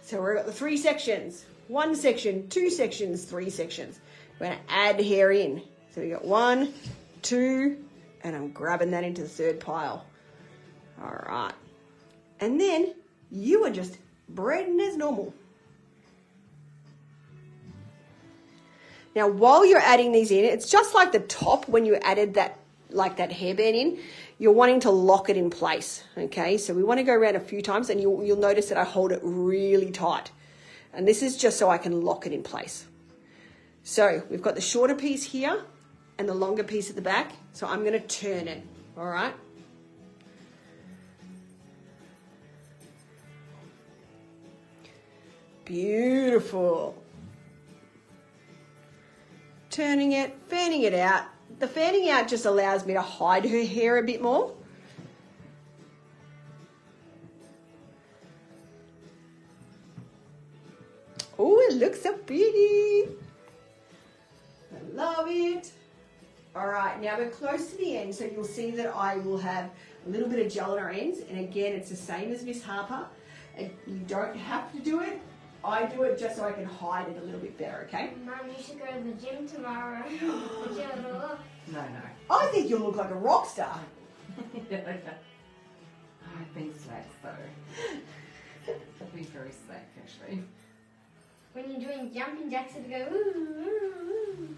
so we've got the 3 sections. 1 section, 2 sections, 3 sections. We're going to add hair in. So we got 1, 2, and I'm grabbing that into the 3rd pile. All right. And then you are just braiding as normal. Now, while you're adding these in, it's just like the top when you added that, like that hairband in, you're wanting to lock it in place, okay? So we want to go around a few times, and you'll notice that I hold it really tight. And this is just so I can lock it in place. So we've got the shorter piece here and the longer piece at the back. So I'm going to turn it, all right? Beautiful. Turning it, fanning it out. The fanning out just allows me to hide her hair a bit more. Oh, it looks so pretty. I love it. All right, now we're close to the end, so you'll see that I will have a little bit of gel on our ends. And again, it's the same as Miss Harper. You don't have to do it. I do it just so I can hide it a little bit better, okay? Mum, you should go to the gym tomorrow. No. I think you'll look like a rock star. I've been slack though. I've been very slack actually. When you're doing jumping jacks, it'll go ooh.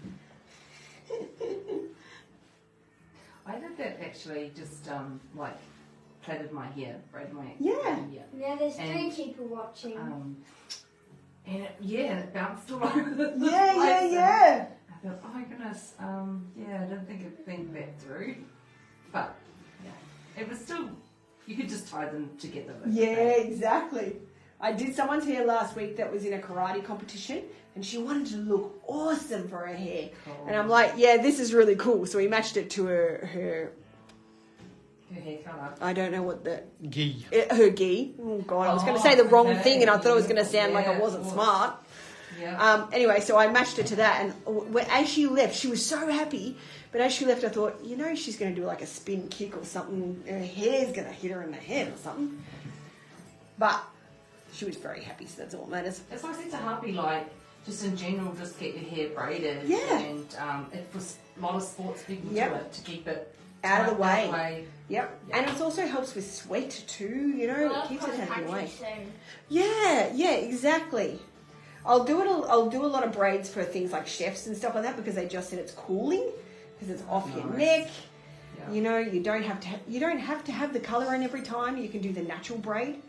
I did that actually, just like plaited my hair, braided my hair. Yeah. Now there's 3 people watching. And it bounced all over the place. Yeah. I thought, oh my goodness, I didn't think it'd think that through. But, yeah, it was still, you could just tie them together. Yeah, exactly. I did someone's hair last week that was in a karate competition, and she wanted to look awesome for her hair. Cool. And I'm like, yeah, this is really cool. So we matched it to her hair colour. I don't know what the... Gi. Her gi. Oh, God, I was going to say the wrong thing, and I thought it was going to sound like I wasn't smart. Yeah. Anyway, so I matched it to that, and as she left, she was so happy. But as she left, I thought, she's going to do like a spin kick or something. Her hair's going to hit her in the head or something. But she was very happy, so that's all that matters. That's why I said to Harpy, like, just in general, just get your hair braided. Yeah. And for a lot of sports people do it to keep it out of the way. Yep. And it also helps with sweat too, it keeps it out of the way. Soon. Yeah, exactly. I'll do a lot of braids for things like chefs and stuff like that because they just said it's cooling. because it's off your Nice. neck. Yeah. You know, you don't have to have the colour in every time. You can do the natural braid.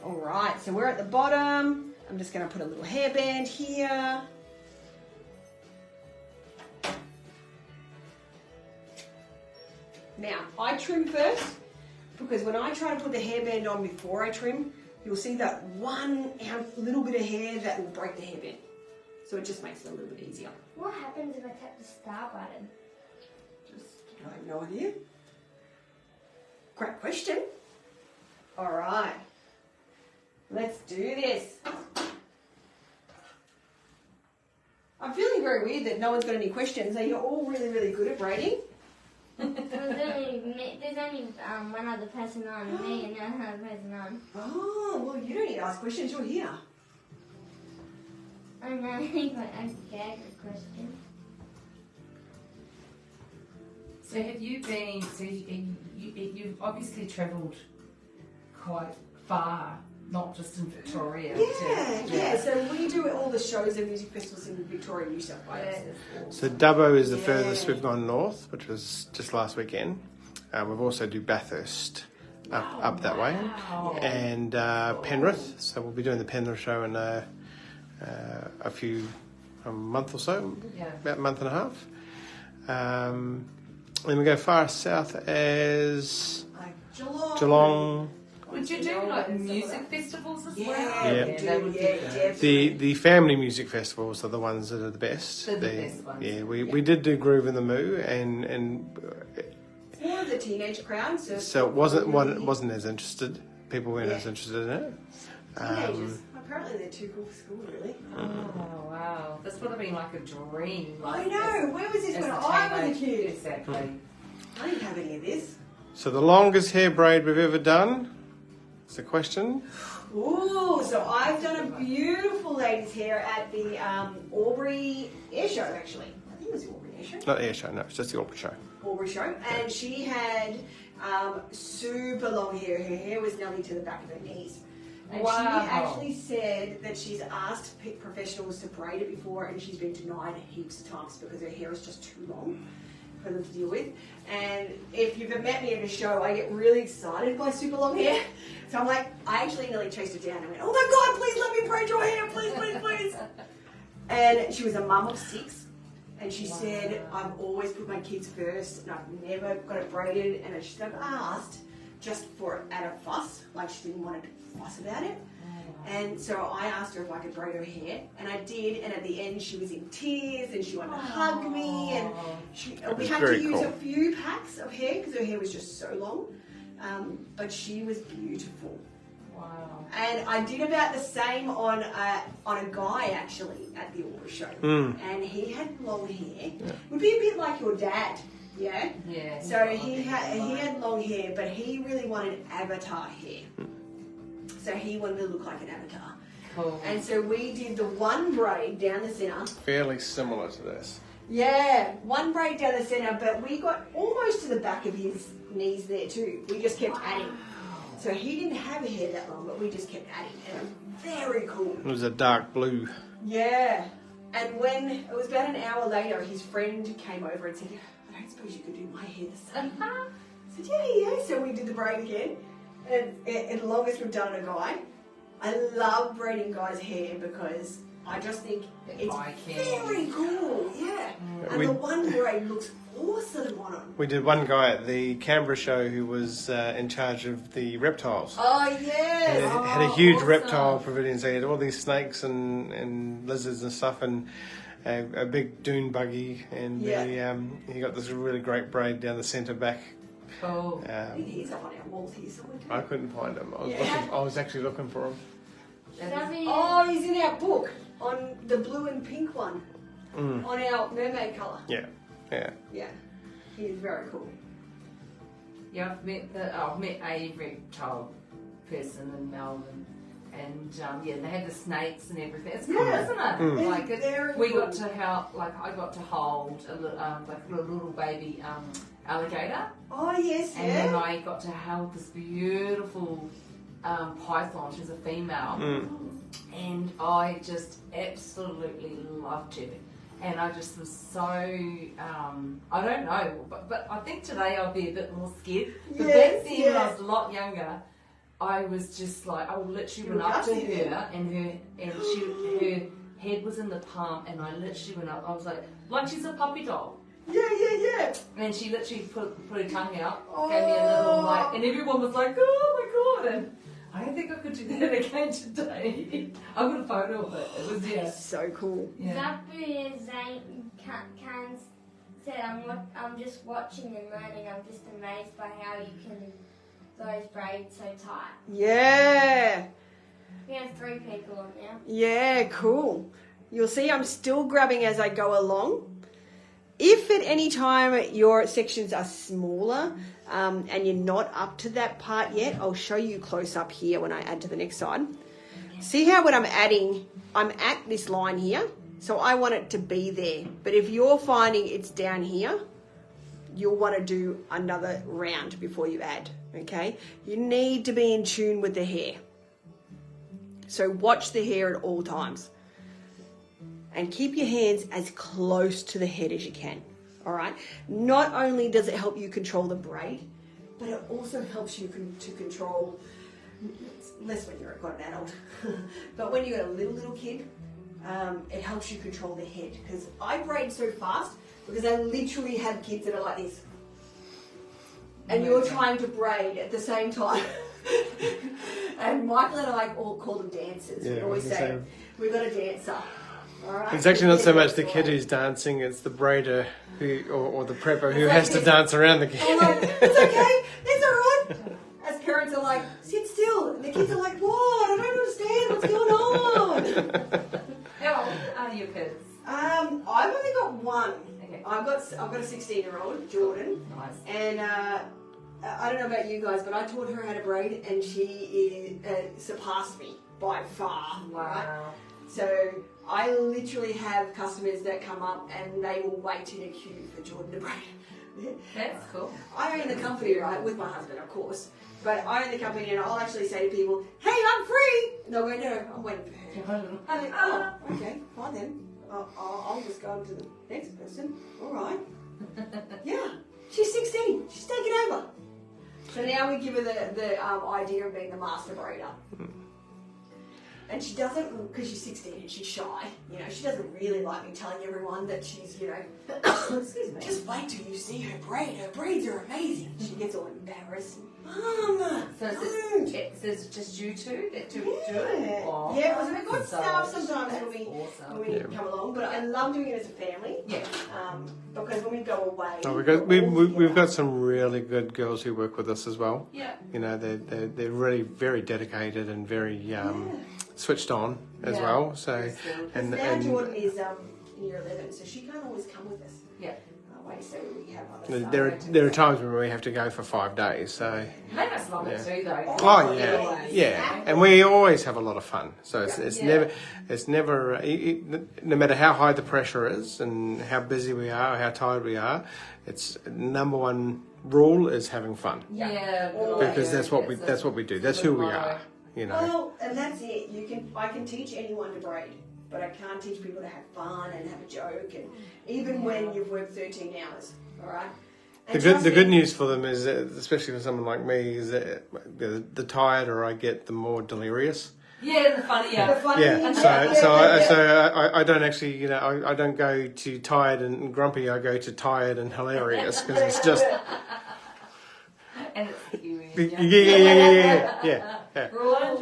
All right, so we're at the bottom. I'm just going to put a little hairband here. Now, I trim first because when I try to put the hairband on before I trim, you'll see that one little bit of hair that will break the hairband. So it just makes it a little bit easier. What happens if I tap the start button? I have no idea. Great question. All right. Let's do this. I'm feeling very weird that no one's got any questions. Are you all really, really good at braiding? There's only one other person on, me and another person on. Oh, well, you don't need to ask questions. You're here. I know, but okay, good question. So have you been? So you've obviously travelled quite far, not just in Victoria. Yeah. So we do all the shows and music festivals in Victoria, New South Wales. So Dubbo is the furthest we've gone north, which was just last weekend. We've also do Bathurst up that way, and Penrith. So we'll be doing the Penrith show in a month or so, about a month and a half. Then we go far south as Geelong. Would you do like music festivals as well? Yeah, definitely. The family music festivals are the ones that are the best. They're the best ones. Yeah, we did do Groove in the Moo, and It's more of the teenage crowd. so it wasn't as interested. People weren't as interested in it. Teenagers. Apparently they're too cool for school, really. Oh wow, this would have been like a dream. Like, I know. Where was this as when a I was a teenage- kid? Exactly. I didn't have any of this. So the longest hair braid we've ever done. Is the question. Ooh, so I've done a beautiful lady's hair at the Albury Air Show, actually. I think it was the Albury Air Show. Not the air show, no, it's just the Opera show. Albury Show. And she had super long hair. Her hair was nearly to the back of her knees. And Wow. she actually said that she's asked professionals to braid it before and she's been denied heaps of times because her hair is just too long for them to deal with. And if you've met me at a show, I get really excited by super long hair. So I'm like, I actually nearly chased her down and went, oh my God, please let me braid your hair, please, please, please. And she was a mum of 6. And she said, I've always put my kids first and I've never got it braided. And she's like, asked just for it out of fuss, like she didn't want to fuss about it. And so I asked her if I could braid her hair, and I did. And at the end, she was in tears, and she wanted to hug me. And we had to use a few packs of hair because her hair was just so long. But she was beautiful. Wow. And I did about the same on a guy actually at the Aura show, and he had long hair. Would be a bit like your dad. Yeah. Yeah. So he had long hair, but he really wanted avatar hair. So he wanted to look like an avatar. Cool. And so we did the one braid down the centre. Fairly similar to this. Yeah, one braid down the centre, but we got almost to the back of his knees there too. We just kept adding. So he didn't have a hair that long, but we just kept adding. And it was very cool. It was a dark blue. Yeah. And when it was about an hour later, his friend came over and said, I don't suppose you could do my hair the same. I said, yeah. So we did the braid again. And the longest we've done on a guy. I love braiding guys' hair because I just think it's very cool. Yeah. And the one braid looks awesome on him. We did one guy at the Canberra show who was in charge of the reptiles. Oh, yes. And had a huge reptile pavilion. So he had all these snakes and lizards and stuff, and a big dune buggy. And he got this really great braid down the centre back. Cool. He's up on our walls here somewhere. I couldn't find him. I was actually looking for him. Oh, he's in our book on the blue and pink one. On our mermaid colour. Yeah. Yeah. He is very cool. Yeah, I've met a reptile person in Melbourne, and they had the snakes and everything. It's cool, isn't it? Like we got to help. Like I got to hold a little baby alligator. Oh yes, and then I got to hold this beautiful python. She's a female, and I just absolutely loved her. And I just was so, I don't know, but I think today I'll be a bit more scared. But back then when I was a lot younger, I was just like, I literally went up to her and her head was in the palm and I literally went up, I was like she's a puppy doll. Yeah. And she literally put her tongue out, gave me a little like, and everyone was like, oh my God. And I don't think I could do that again today. I've got a photo of it. It was, so cool. Zane said, I'm just watching and learning. I'm just amazed by how you can those braids so tight. Yeah. We have 3 people on now. Yeah, cool. You'll see I'm still grabbing as I go along. If at any time your sections are smaller and you're not up to that part yet, I'll show you close up here when I add to the next side. See how when I'm adding, I'm at this line here, so I want it to be there. But if you're finding it's down here, you'll want to do another round before you add, okay? You need to be in tune with the hair. So watch the hair at all times. And keep your hands as close to the head as you can, all right? Not only does it help you control the braid, but it also helps you to control, less when you're quite an adult, but when you're a little kid, it helps you control the head. Because I braid so fast because I literally have kids that are like this. And you're trying to braid at the same time. And Michael and I all call them dancers. Yeah, we always say, we've got a dancer. All right. It's actually not so much the kid who's dancing, it's the braider or the prepper who has to dance around the kid. I'm like, it's okay, it's all right. As parents are like, sit still. And the kids are like, what? I don't understand what's going on. How old are your kids? I've only got one. Okay. I've got a 16-year-old, Jordan. Nice. And I don't know about you guys, but I taught her how to braid, and she surpassed me by far. Wow. Right? So I literally have customers that come up and they will wait in a queue for Jordan to braid. That's cool. I own the company, right, with my husband, of course. But I own the company, and I'll actually say to people, "Hey, I'm free." And they'll go, "No, I'm waiting for her." I think, "Oh, okay, fine then. I'll just go to the next person." All right. Yeah, she's 16. She's taking over. So now we give her the idea of being the master braider. And she doesn't, because she's 16 and she's shy, you know, she doesn't really like me telling everyone that she's, you know, excuse me, just wait till you see her braid. Her braids are amazing. She gets all embarrassed. Mama, So it's just you two that do it? Oh, yeah, because we've got so staff sometimes awesome. when we come along, but I love doing it as a family. Yeah. Because when we go away, We've got some really good girls who work with us as well. Yeah. You know, they're really very dedicated and very switched on as well. So and now Jordan is in year 11, so she can't always come with us. Yeah. So we have other stuff. there are times when we have to go for 5 days. So They must love it too, though. oh yeah, and we always have a lot of fun. So it's never no matter how high the pressure is and how busy we are or how tired we are, it's number one rule is having fun. Yeah. Because that's what we do. That's who we are. You know. Well, and that's it. I can teach anyone to braid, but I can't teach people to have fun and have a joke, and even when you've worked 13 hours, all right? And the good news for them is, that, especially for someone like me, is that the tireder I get, the more delirious. Yeah, the funnier. So I don't actually, you know, I don't go to tired and grumpy. I go to tired and hilarious because it's just. And it's Kiwi. Yeah. We're all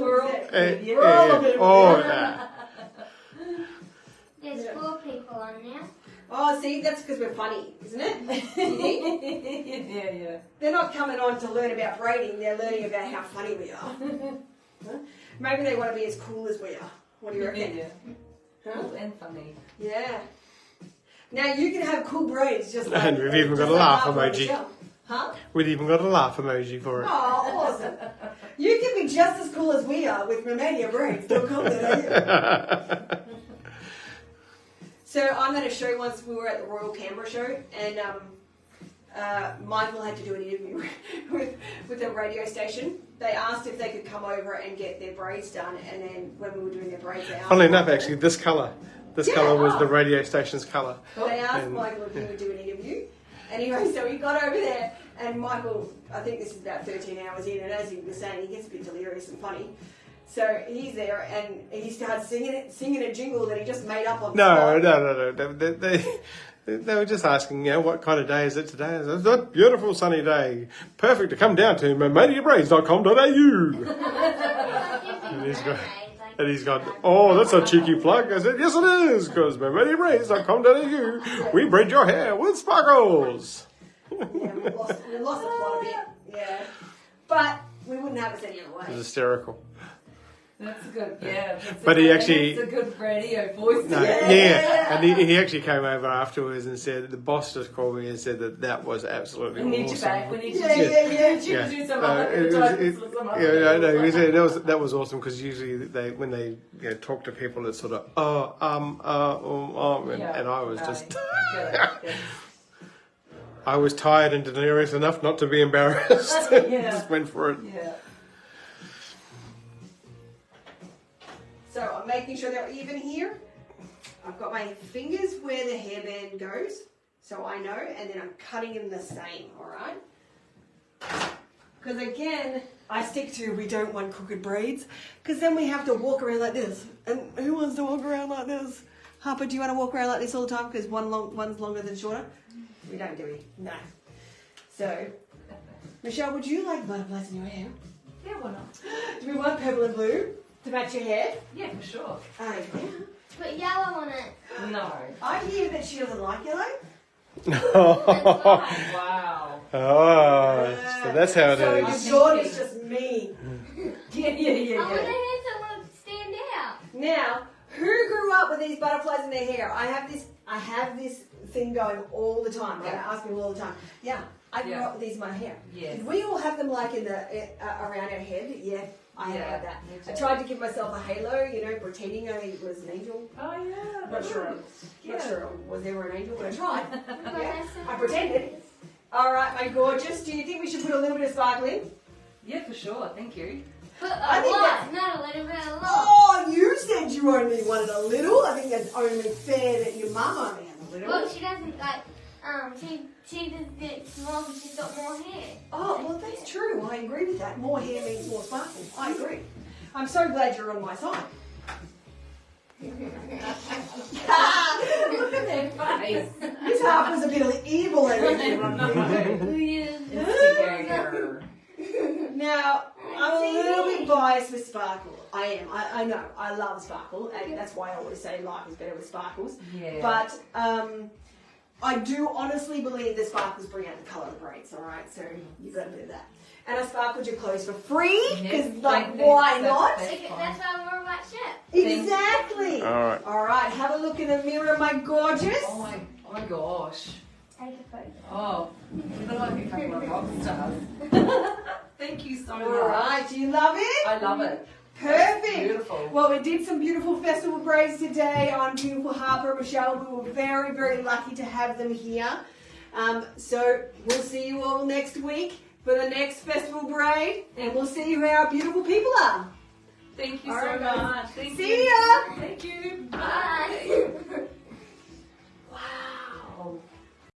There's 4 people on now. Oh, see, that's because we're funny, isn't it? Yeah. They're not coming on to learn about braiding. They're learning about how funny we are. Huh? Maybe they want to be as cool as we are. What do you reckon? Yeah. Huh? Cool and funny. Yeah. Now you can have cool braids just like. And we've even got a laugh emoji. Huh? We've even got a laugh emoji for it. Oh, awesome. You can be just as cool as we are with Romania braids. Don't come there, So I'm going to show you once we were at the Royal Canberra show, and Michael had to do an interview with a radio station. They asked if they could come over and get their braids done, and then when we were doing their braids out. Funnily enough, actually, this colour This Yeah. colour was the radio station's colour. They asked And- Michael if he would do an interview. Anyway, so he got over there, and Michael, I think this is about 13 hours in, and as he was saying, he gets a bit delirious and funny. So he's there, and he starts singing a jingle that he just made up on the spot. No. They were just asking, what kind of day is it today? I said, it's a beautiful sunny day. Perfect to come down to mermaidiabraids.com.au. And he's gone, oh, that's a cheeky plug. I said, yes, it is, because mermaidiabraids.com.au, we braid your hair with sparkles. Yeah, we lost the plot a bit. Yeah. But we wouldn't have it any other It was way. hysterical. That's good. Yeah. But he actually- It's a good radio voice. No, Yeah. yeah. And he actually came over afterwards and said, the boss just called me and said that was absolutely We need you awesome. back. We need you Yeah. You can do some other It was- advertisements it- with some other yeah, no, people. he said that was awesome because usually when they talk to people, it's sort of and I was just Yeah. I was tired and delirious enough not to be embarrassed. Yeah. Just went for it. Yeah. So I'm making sure they're even here. I've got my fingers where the hairband goes, so I know, and then I'm cutting them the same, all right? Because again, I stick to we don't want crooked braids, because then we have to walk around like this. And who wants to walk around like this? Harper, do you want to walk around like this all the time because one's longer than shorter? We don't, do we? No. So, Michelle, would you like butterflies in your hair? Yeah, why not? Do we want purple and blue to match your hair? Yeah, for sure. Oh, yeah. Put yellow on it. No. I hear that she doesn't like yellow. Wow. Oh, so that's how it So is. your daughter's just mean. Yeah. I want to have someone stand out. Now, who grew up with these butterflies in their hair? I have this thing going all the time. They Yeah. ask me all the time. Yeah, I grew Yeah. up with these in my hair. Yes. Did we all have them like in the around our head? Yeah, I Yeah, had that. me I too. tried to give myself a halo, pretending I was an angel. Oh yeah. Not sure. Yeah. Not sure I was ever an angel, but I tried. Because Yeah, that's so I pretended. All right, my gorgeous. Do you think we should put a little bit of sparkle in? Yeah, for sure. Thank you. Put I a think lot, not a little bit, a lot. Oh, you said you only wanted a little. I think that's only fair that your mum only has a little. Well, she doesn't like, she just gets small because she's got more hair. Oh, well, that's true. I agree with that. More hair means more sparkle. I agree. I'm so glad you're on my side. Look at their face. Miss Harper's a bit of evil over here. Instigator. Now, I'm a little bit biased with sparkle. I am. I know. I love sparkle, and that's why I always say life is better with sparkles. Yeah. But I do honestly believe that sparkles bring out the colour of the braids, all right? So you've got to do that. And I sparkled your clothes for free, because, why not? That's why I wore a white shirt. Exactly. All right. All right, have a look in the mirror, my gorgeous. Oh my gosh. Take a photo. Oh, you look like a couple of rock stars. Thank you so much. All right, do you love it? I love it. Perfect. Beautiful. Well, we did some beautiful festival braids today on beautiful Harper and Michelle. We were very, very lucky to have them here. So we'll see you all next week for the next festival braid, and we'll see how beautiful people are. Thank you All so right, guys. much. Thank you. See ya.